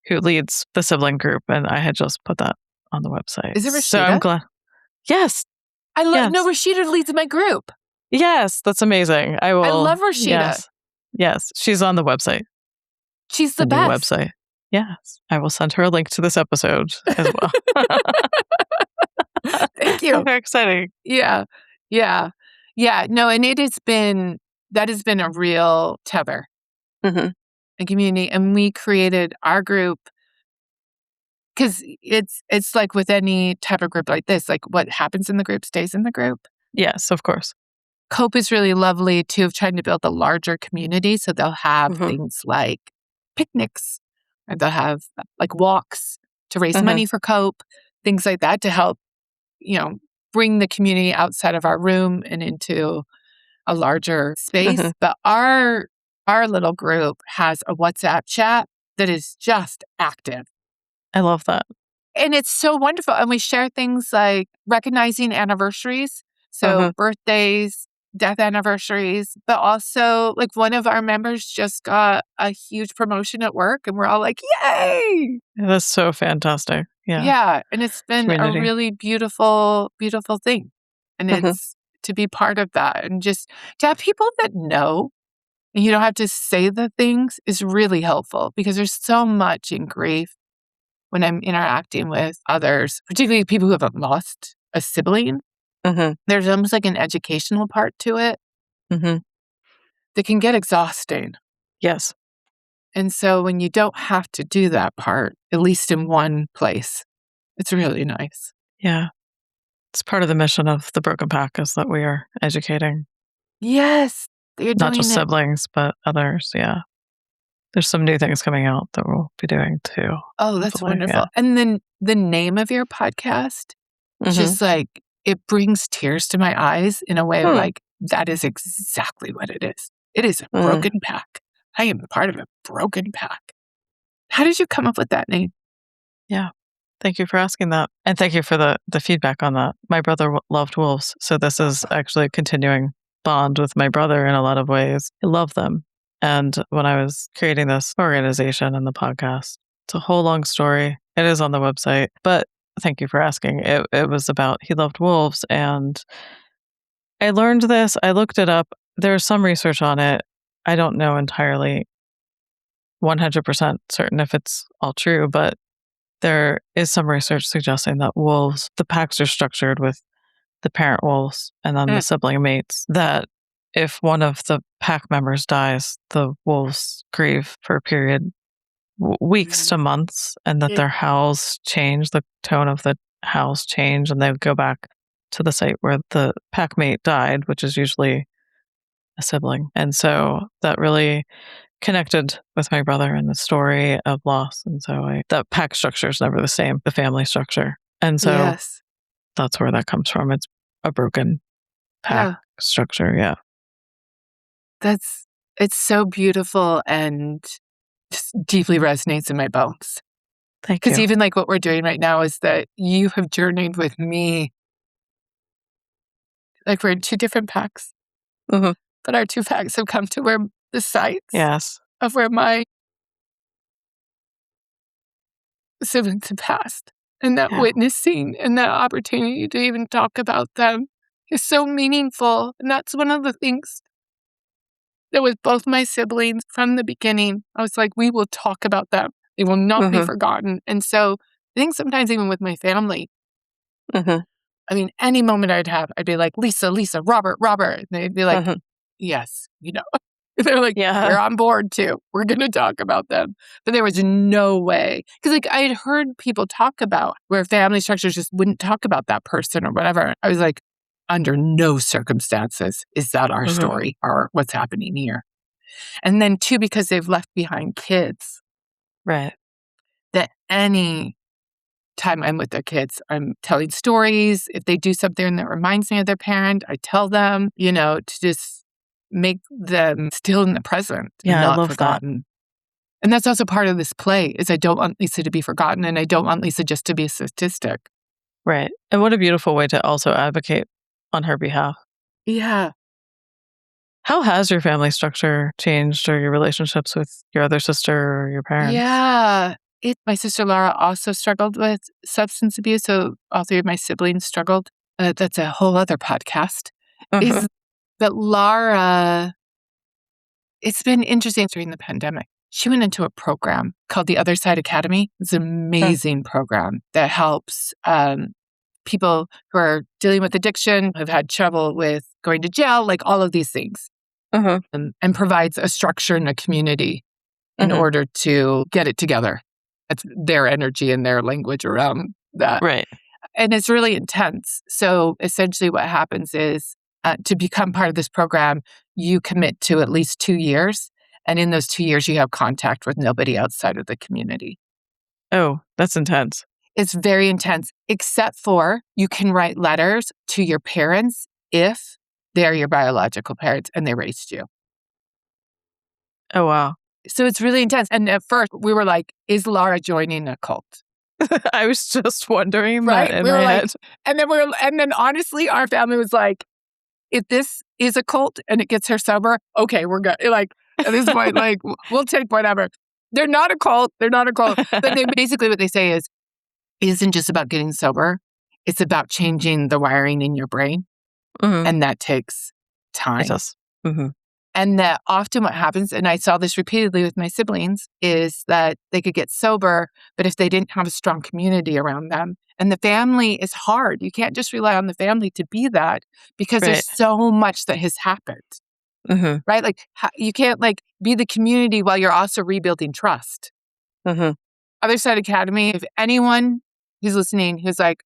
who leads the sibling group, and I had just put that on the website. Is it So I'm Rashida? glad. Yes. I love. Yes. No, Rashida leads my group. Yes, that's amazing. I love Rashida. Yes, she's on the website. She's the new best. website. Yes, I will send her a link to this episode as well. Thank you. Very exciting. Yeah. No, and that has been a real tether, Mm-hmm. a community, and we created our group because it's like with any type of group like this, like what happens in the group stays in the group. Yes, of course. Cope is really lovely too, of trying to build a larger community. So they'll have things like picnics, or they'll have like walks to raise money for Cope, things like that to help, bring the community outside of our room and into a larger space. But our little group has a WhatsApp chat that is just active. I love that. And it's so wonderful. And we share things like recognizing anniversaries. So birthdays, death anniversaries, but also like one of our members just got a huge promotion at work and we're all like, yay! That's so fantastic. Yeah. Yeah. And it's been Community. a really beautiful, beautiful thing. And it's to be part of that and just to have people that know and you don't have to say the things is really helpful because there's so much in grief when I'm interacting with others, particularly people who have lost a sibling. There's almost like an educational part to it that can get exhausting. Yes. And so when you don't have to do that part, at least in one place, it's really nice. Yeah. It's part of the mission of the Broken Pack is that we are educating. Yes. You're not doing just it. siblings, but others. Yeah. There's some new things coming out that we'll be doing too. Oh, that's hopefully. wonderful. Yeah. And then the name of your podcast, just like it brings tears to my eyes in a way of like, that is exactly what it is. It is a broken pack. I am part of a broken pack. How did you come up with that name? Yeah. Thank you for asking that. And thank you for the feedback on that. My brother loved wolves. So this is actually a continuing bond with my brother in a lot of ways. I love them. And when I was creating this organization and the podcast, it's a whole long story. It is on the website, but thank you for asking. It was about he loved wolves. And I learned this. I looked it up. There's some research on it. I don't know entirely 100% certain if it's all true, but there is some research suggesting that wolves, the packs are structured with the parent wolves and then the sibling mates, that if one of the pack members dies, the wolves grieve for a period, weeks to months, and that their howls change, the tone of the howls change, and they go back to the site where the pack mate died, which is usually a sibling. And so that really connected with my brother and the story of loss. And so the pack structure is never the same, the family structure. And so that's where that comes from. It's a broken pack structure. Yeah. It's so beautiful and just deeply resonates in my bones. Thank you. Because even like what we're doing right now is that you have journeyed with me. Like we're in two different packs. But our two packs have come to where the sites of where my siblings have passed. And that witnessing and that opportunity to even talk about them is so meaningful. And that's one of the things that with both my siblings from the beginning, I was like, we will talk about them. They will not be forgotten. And so I think sometimes even with my family, I mean, any moment I'd have, I'd be like, Lisa, Robert. And they'd be like, yes, They're like, Yeah. we're on board too. We're going to talk about them. But there was no way. Because like I had heard people talk about where family structures just wouldn't talk about that person or whatever. I was like, under no circumstances is that our story or what's happening here. And then two, because they've left behind kids, Right. that any time I'm with their kids, I'm telling stories. If they do something that reminds me of their parent, I tell them, to just make them still in the present and Yeah, I not love that. forgotten. And that's also part of this play is I don't want Lisa to be forgotten and I don't want Lisa just to be a statistic. Right. And what a beautiful way to also advocate on her behalf. Yeah. How has your family structure changed or your relationships with your other sister or your parents? Yeah. My sister Laura also struggled with substance abuse. So all three of my siblings struggled. That's a whole other podcast. Is that Laura, it's been interesting during the pandemic. She went into a program called the Other Side Academy. It's an amazing program that helps people who are dealing with addiction, who've had trouble with going to jail, like all of these things, and provides a structure and a community in order to get it together. That's their energy and their language around that. Right. And it's really intense. So essentially what happens is to become part of this program, you commit to at least 2 years. And in those 2 years, you have contact with nobody outside of the community. Oh, that's intense. It's very intense, except for you can write letters to your parents if they're your biological parents and they raised you. Oh, wow. So it's really intense. And at first, we were like, is Laura joining a cult? I was just wondering Right. that in We were my like, head. and then honestly, our family was like, if this is a cult and it gets her sober, okay, we're good. Like at this point, like we'll take whatever. They're not a cult. They're not a cult. But they basically what they say is, it isn't just about getting sober. It's about changing the wiring in your brain. And that takes time. It does. And that often what happens, and I saw this repeatedly with my siblings, is that they could get sober, but if they didn't have a strong community around them, and the family is hard. You can't just rely on the family to be that because there's so much that has happened, right? Like you can't like be the community while you're also rebuilding trust. Other Side Academy, if anyone who's listening, who's like,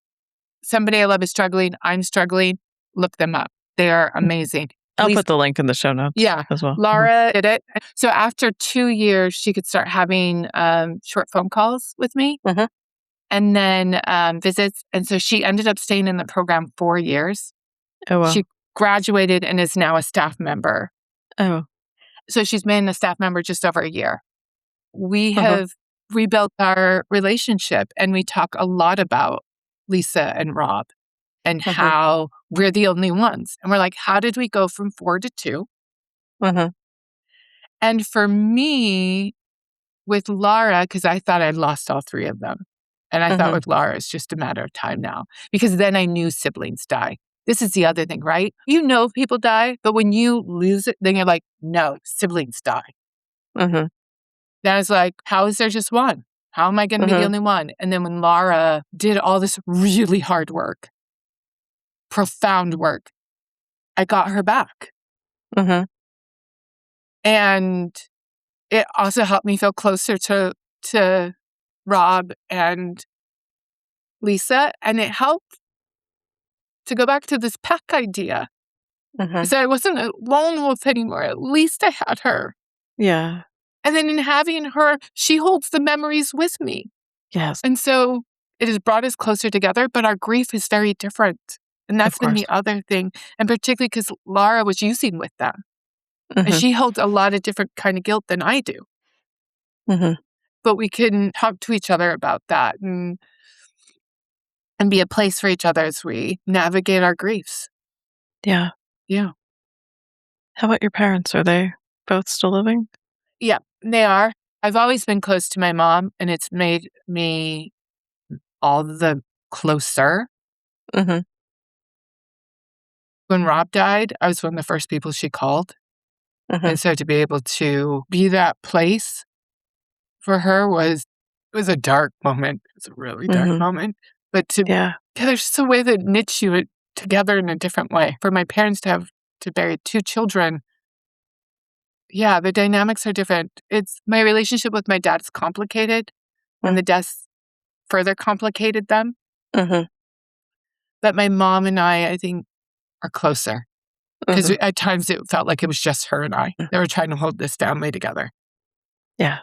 somebody I love is struggling, I'm struggling, look them up. They are amazing. I'll put the link in the show notes as well. Laura did it. So after 2 years, she could start having short phone calls with me and then visits. And so she ended up staying in the program 4 years. Oh, wow. She graduated and is now a staff member. Oh. So she's been a staff member just over a year. We have rebuilt our relationship and we talk a lot about Lisa and Rob and how we're the only ones. And we're like, how did we go from 4 to 2? And for me, with Laura, because I thought I'd lost all 3 of them. And I thought with Laura, it's just a matter of time now. Because then I knew siblings die. This is the other thing, right? You know people die, but when you lose it, then you're like, no, siblings die. Then I was like, how is there just one? How am I going to be the only one? And then when Laura did all this really hard work, profound work, I got her back. And it also helped me feel closer to Rob and Lisa. And it helped to go back to this pack idea. So I wasn't a lone wolf anymore. At least I had her. Yeah. And then in having her, she holds the memories with me. Yes. And so it has brought us closer together, but our grief is very different. And that's been the other thing. And particularly because Laura was using with them. And she holds a lot of different kind of guilt than I do. But we can talk to each other about that and be a place for each other as we navigate our griefs. Yeah. Yeah. How about your parents? Are they both still living? Yeah, they are. I've always been close to my mom, and it's made me all the closer. When Rob died, I was one of the first people she called. And so to be able to be that place for her was a dark moment. It was a really dark moment. But there's just a way that knits you together in a different way. For my parents to bury 2 children Yeah, the dynamics are different. It's my relationship with my dad is complicated, and the deaths further complicated them. Mm-hmm. But my mom and I think, are closer. Because at times it felt like it was just her and I. They were trying to hold this family together. Yeah.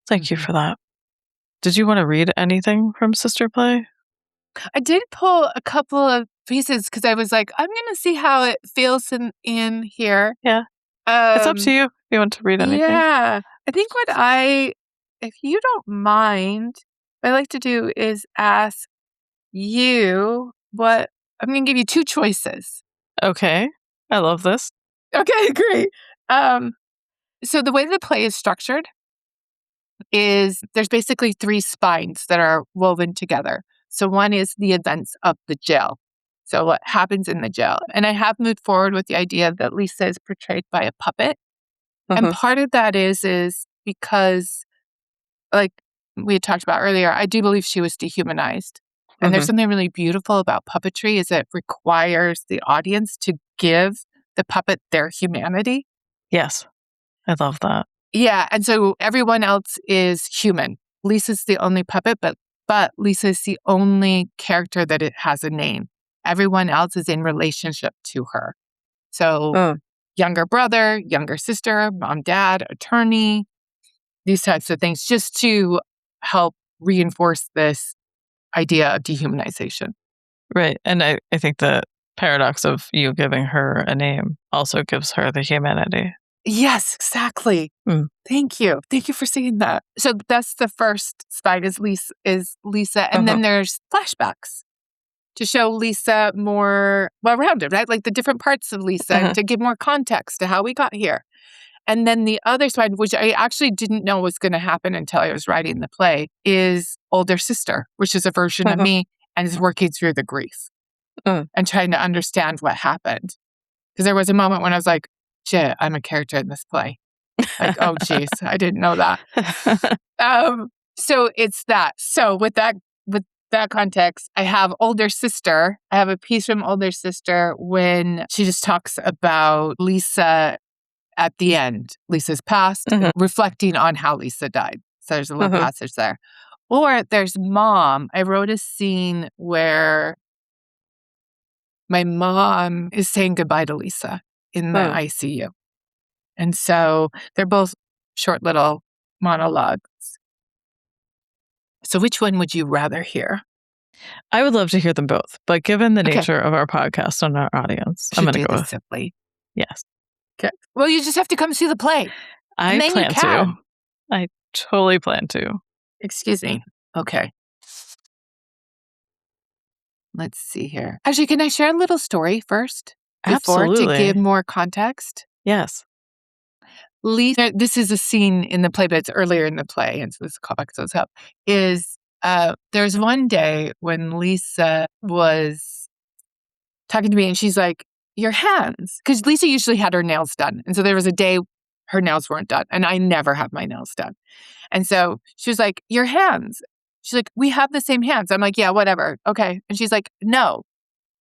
Thank you for that. Did you want to read anything from SisterPlay? I did pull a couple of pieces because I was like, I'm going to see how it feels in here. Yeah. It's up to you if you want to read anything. Yeah. I think if you don't mind, what I like to do is ask you what, I'm going to give you two choices. Okay. I love this. Okay, great. So the way the play is structured is there's basically three spines that are woven together. So one is the events of the jail. So what happens in the jail. And I have moved forward with the idea that Lisa is portrayed by a puppet. And part of that is because, like we had talked about earlier, I do believe she was dehumanized. And there's something really beautiful about puppetry is it requires the audience to give the puppet their humanity. Yes. I love that. Yeah. And so everyone else is human. Lisa's the only puppet, but Lisa is the only character that it has a name. Everyone else is in relationship to her. So younger brother, younger sister, mom, dad, attorney, these types of things, just to help reinforce this idea of dehumanization. Right. And I think the paradox of you giving her a name also gives her the humanity. Yes, exactly. Thank you. Thank you for saying that. So that's the first spine is Lisa. And then there's flashbacks to show Lisa more well-rounded, right? Like the different parts of Lisa to give more context to how we got here. And then the other side, which I actually didn't know was going to happen until I was writing the play, is older sister, which is a version of me and is working through the grief and trying to understand what happened. Because there was a moment when I was like, shit, I'm a character in this play. Like, oh, geez, I didn't know that. So it's that. So with that context, I have older sister. I have a piece from older sister when she just talks about Lisa at the end. Lisa's past, reflecting on how Lisa died. So there's a little passage there. Or there's mom. I wrote a scene where my mom is saying goodbye to Lisa in the ICU. And so they're both short little monologues. So which one would you rather hear? I would love to hear them both, but given the nature of our podcast and our audience, I'm going to go with simply. Yes. Okay. Well, you just have to come see the play. I plan to. I totally plan to. Excuse me. Okay. Let's see here. Actually, can I share a little story first? Absolutely. To give more context? Yes. Lisa, this is a scene in the play, but it's earlier in the play, and so this is a callback, so it's up, there's one day when Lisa was talking to me, and she's like, your hands. Because Lisa usually had her nails done. And so there was a day her nails weren't done, and I never have my nails done. And so she was like, your hands. She's like, we have the same hands. I'm like, yeah, whatever. Okay. And she's like, no,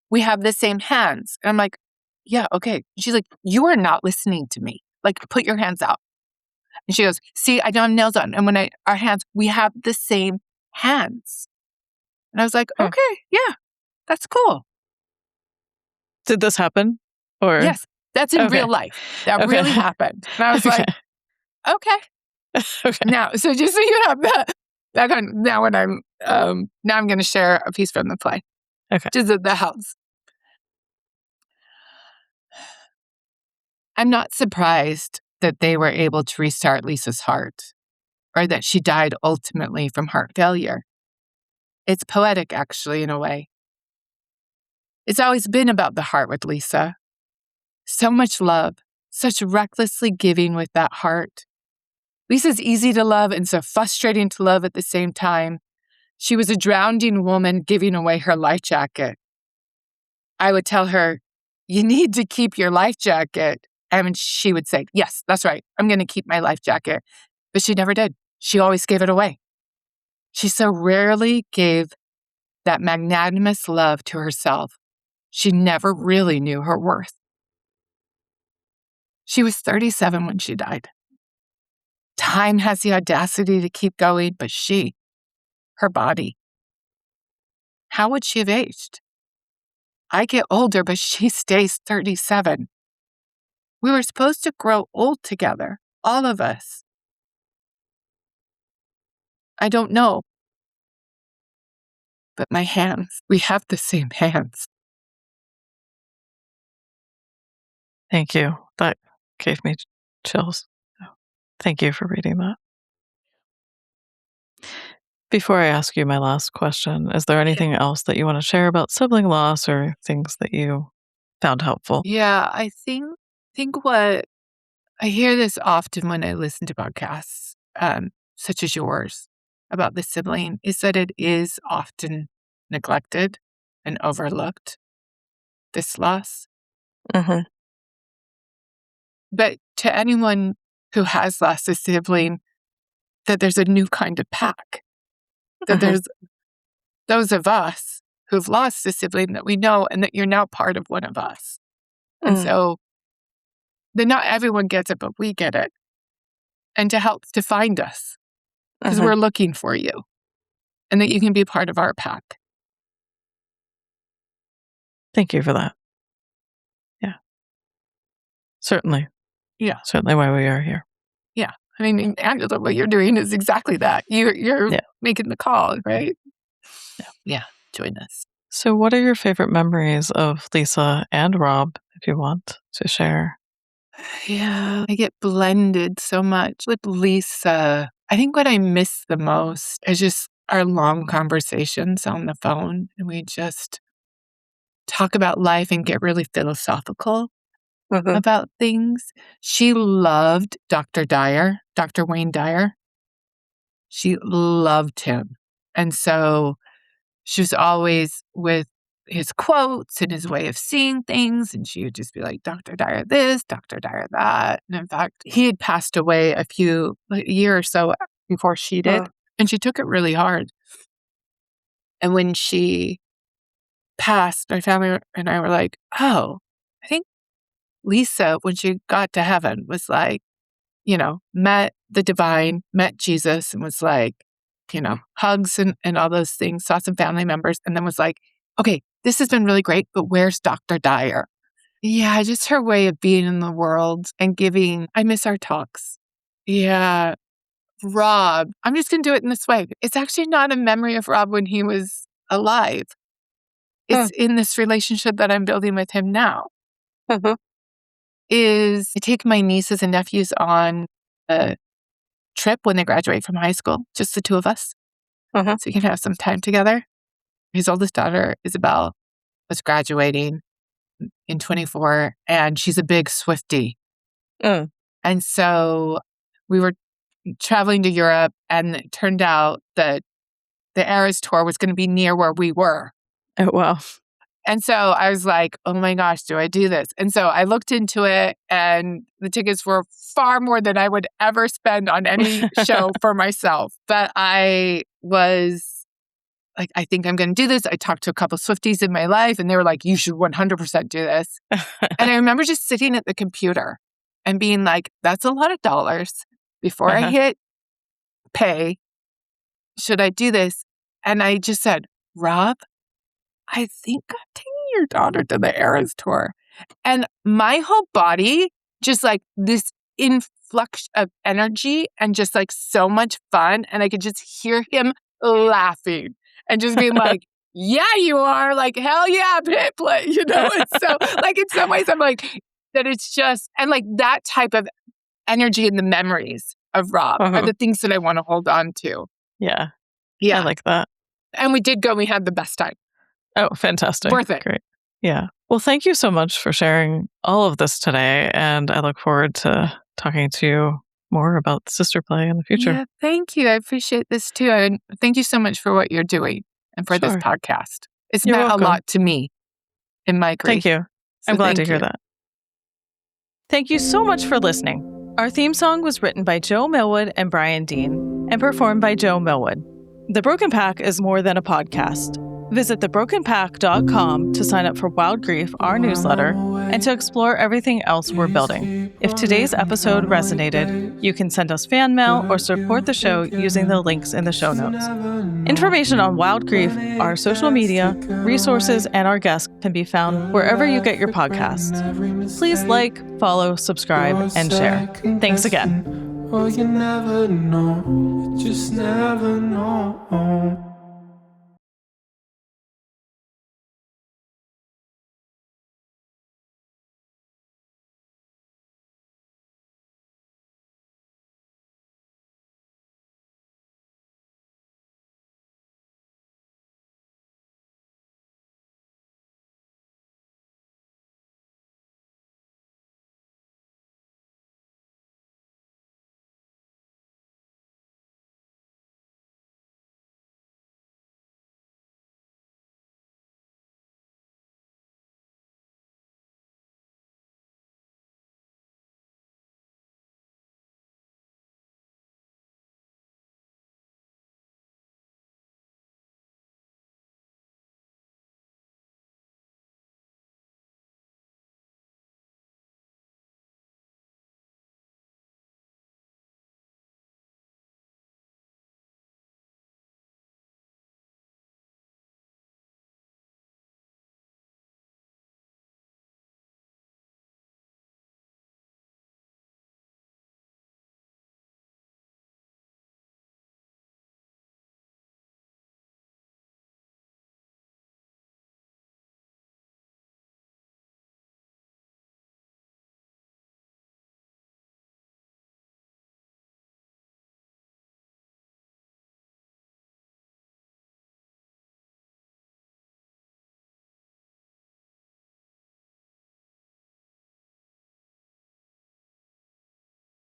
we have the same hands. And I'm like, yeah, okay. She's like, you are not listening to me. Like, put your hands out. And she goes, see, I don't have nails on. And when our hands, we have the same hands. And I was like, okay, yeah, that's cool. Did this happen? Or yes, that's in real life. That really happened. And I was like, okay. Now, so just so you have that now when I'm going to share a piece from the play. Okay. Which is at the house. I'm not surprised that they were able to restart Lisa's heart, or that she died ultimately from heart failure. It's poetic, actually, in a way. It's always been about the heart with Lisa. So much love, such recklessly giving with that heart. Lisa's easy to love and so frustrating to love at the same time. She was a drowning woman giving away her life jacket. I would tell her, you need to keep your life jacket. And she would say, yes, that's right. I'm going to keep my life jacket. But she never did. She always gave it away. She so rarely gave that magnanimous love to herself. She never really knew her worth. She was 37 when she died. Time has the audacity to keep going, but her body, how would she have aged? I get older, but she stays 37. We were supposed to grow old together, all of us. I don't know. But my hands, we have the same hands. Thank you. That gave me chills. Thank you for reading that. Before I ask you my last question, is there anything else that you want to share about sibling loss or things that you found helpful? Yeah, I think what I hear this often when I listen to podcasts, such as yours, about the sibling, is that it is often neglected and overlooked, this loss. Mm-hmm. But to anyone who has lost a sibling, that there's a new kind of pack, that there's those of us who've lost a sibling that we know and that you're now part of one of us. And so that not everyone gets it, but we get it. And to help to find us, because we're looking for you, and that you can be part of our pack. Thank you for that. Yeah. Certainly. Yeah. Certainly why we are here. Yeah. I mean, Angela, what you're doing is exactly that. You're making the call, right? Yeah. Join us. So what are your favorite memories of Lisa and Rob, if you want to share? Yeah, I get blended so much with Lisa. I think what I miss the most is just our long conversations on the phone. And we just talk about life and get really philosophical about things. She loved Dr. Dyer, Dr. Wayne Dyer. She loved him. And so she was always with his quotes and his way of seeing things. And she would just be like, Dr. Dyer this, Dr. Dyer that. And in fact, he had passed away a year or so before she did. And she took it really hard. And when she passed, my family and I were like, oh, I think Lisa, when she got to heaven, was like, met the divine, met Jesus, and was like, hugs and all those things, saw some family members, and then was like, okay, this has been really great, but where's Dr. Dyer? Yeah, just her way of being in the world and giving. I miss our talks. Yeah. Rob, I'm just going to do it in this way. It's actually not a memory of Rob when he was alive. It's in this relationship that I'm building with him now. Is I take my nieces and nephews on a trip when they graduate from high school, just the two of us. So we can have some time together. His oldest daughter, Isabel, was graduating in 24, and she's a big Swiftie. And so we were traveling to Europe, and it turned out that the Eras tour was going to be near where we were. Oh, wow. And so I was like, oh my gosh, do I do this? And so I looked into it, and the tickets were far more than I would ever spend on any show for myself. But I was like, I think I'm going to do this. I talked to a couple of Swifties in my life, and they were like, you should 100% do this. And I remember just sitting at the computer and being like, that's a lot of dollars. Before I hit pay, should I do this? And I just said, Rob, I think I'm taking your daughter to the Eras tour. And my whole body, just like this influx of energy and just like so much fun. And I could just hear him laughing and just being like, yeah, you are. Like, hell yeah, play. And so like in some ways I'm like, that it's just, and like that type of energy and the memories of Rob are the things that I want to hold on to. Yeah. Yeah. I like that. And we did go, we had the best time. Oh, fantastic. Worth it. Great. Yeah. Well, thank you so much for sharing all of this today. And I look forward to talking to you more about SisterPlay in the future. Yeah, thank you. I appreciate this too. And thank you so much for what you're doing and for this podcast. It's meant a lot to me in my grief. Thank you. I'm glad to hear that. Thank you so much for listening. Our theme song was written by Joe Millwood and Brian Dean and performed by Joe Millwood. The Broken Pack is more than a podcast. Visit thebrokenpack.com to sign up for Wild Grief, our newsletter, and to explore everything else we're building. If today's episode resonated, you can send us fan mail or support the show using the links in the show notes. Information on Wild Grief, our social media, resources, and our guests can be found wherever you get your podcasts. Please like, follow, subscribe, and share. Thanks again. Oh, you never know, you just never know.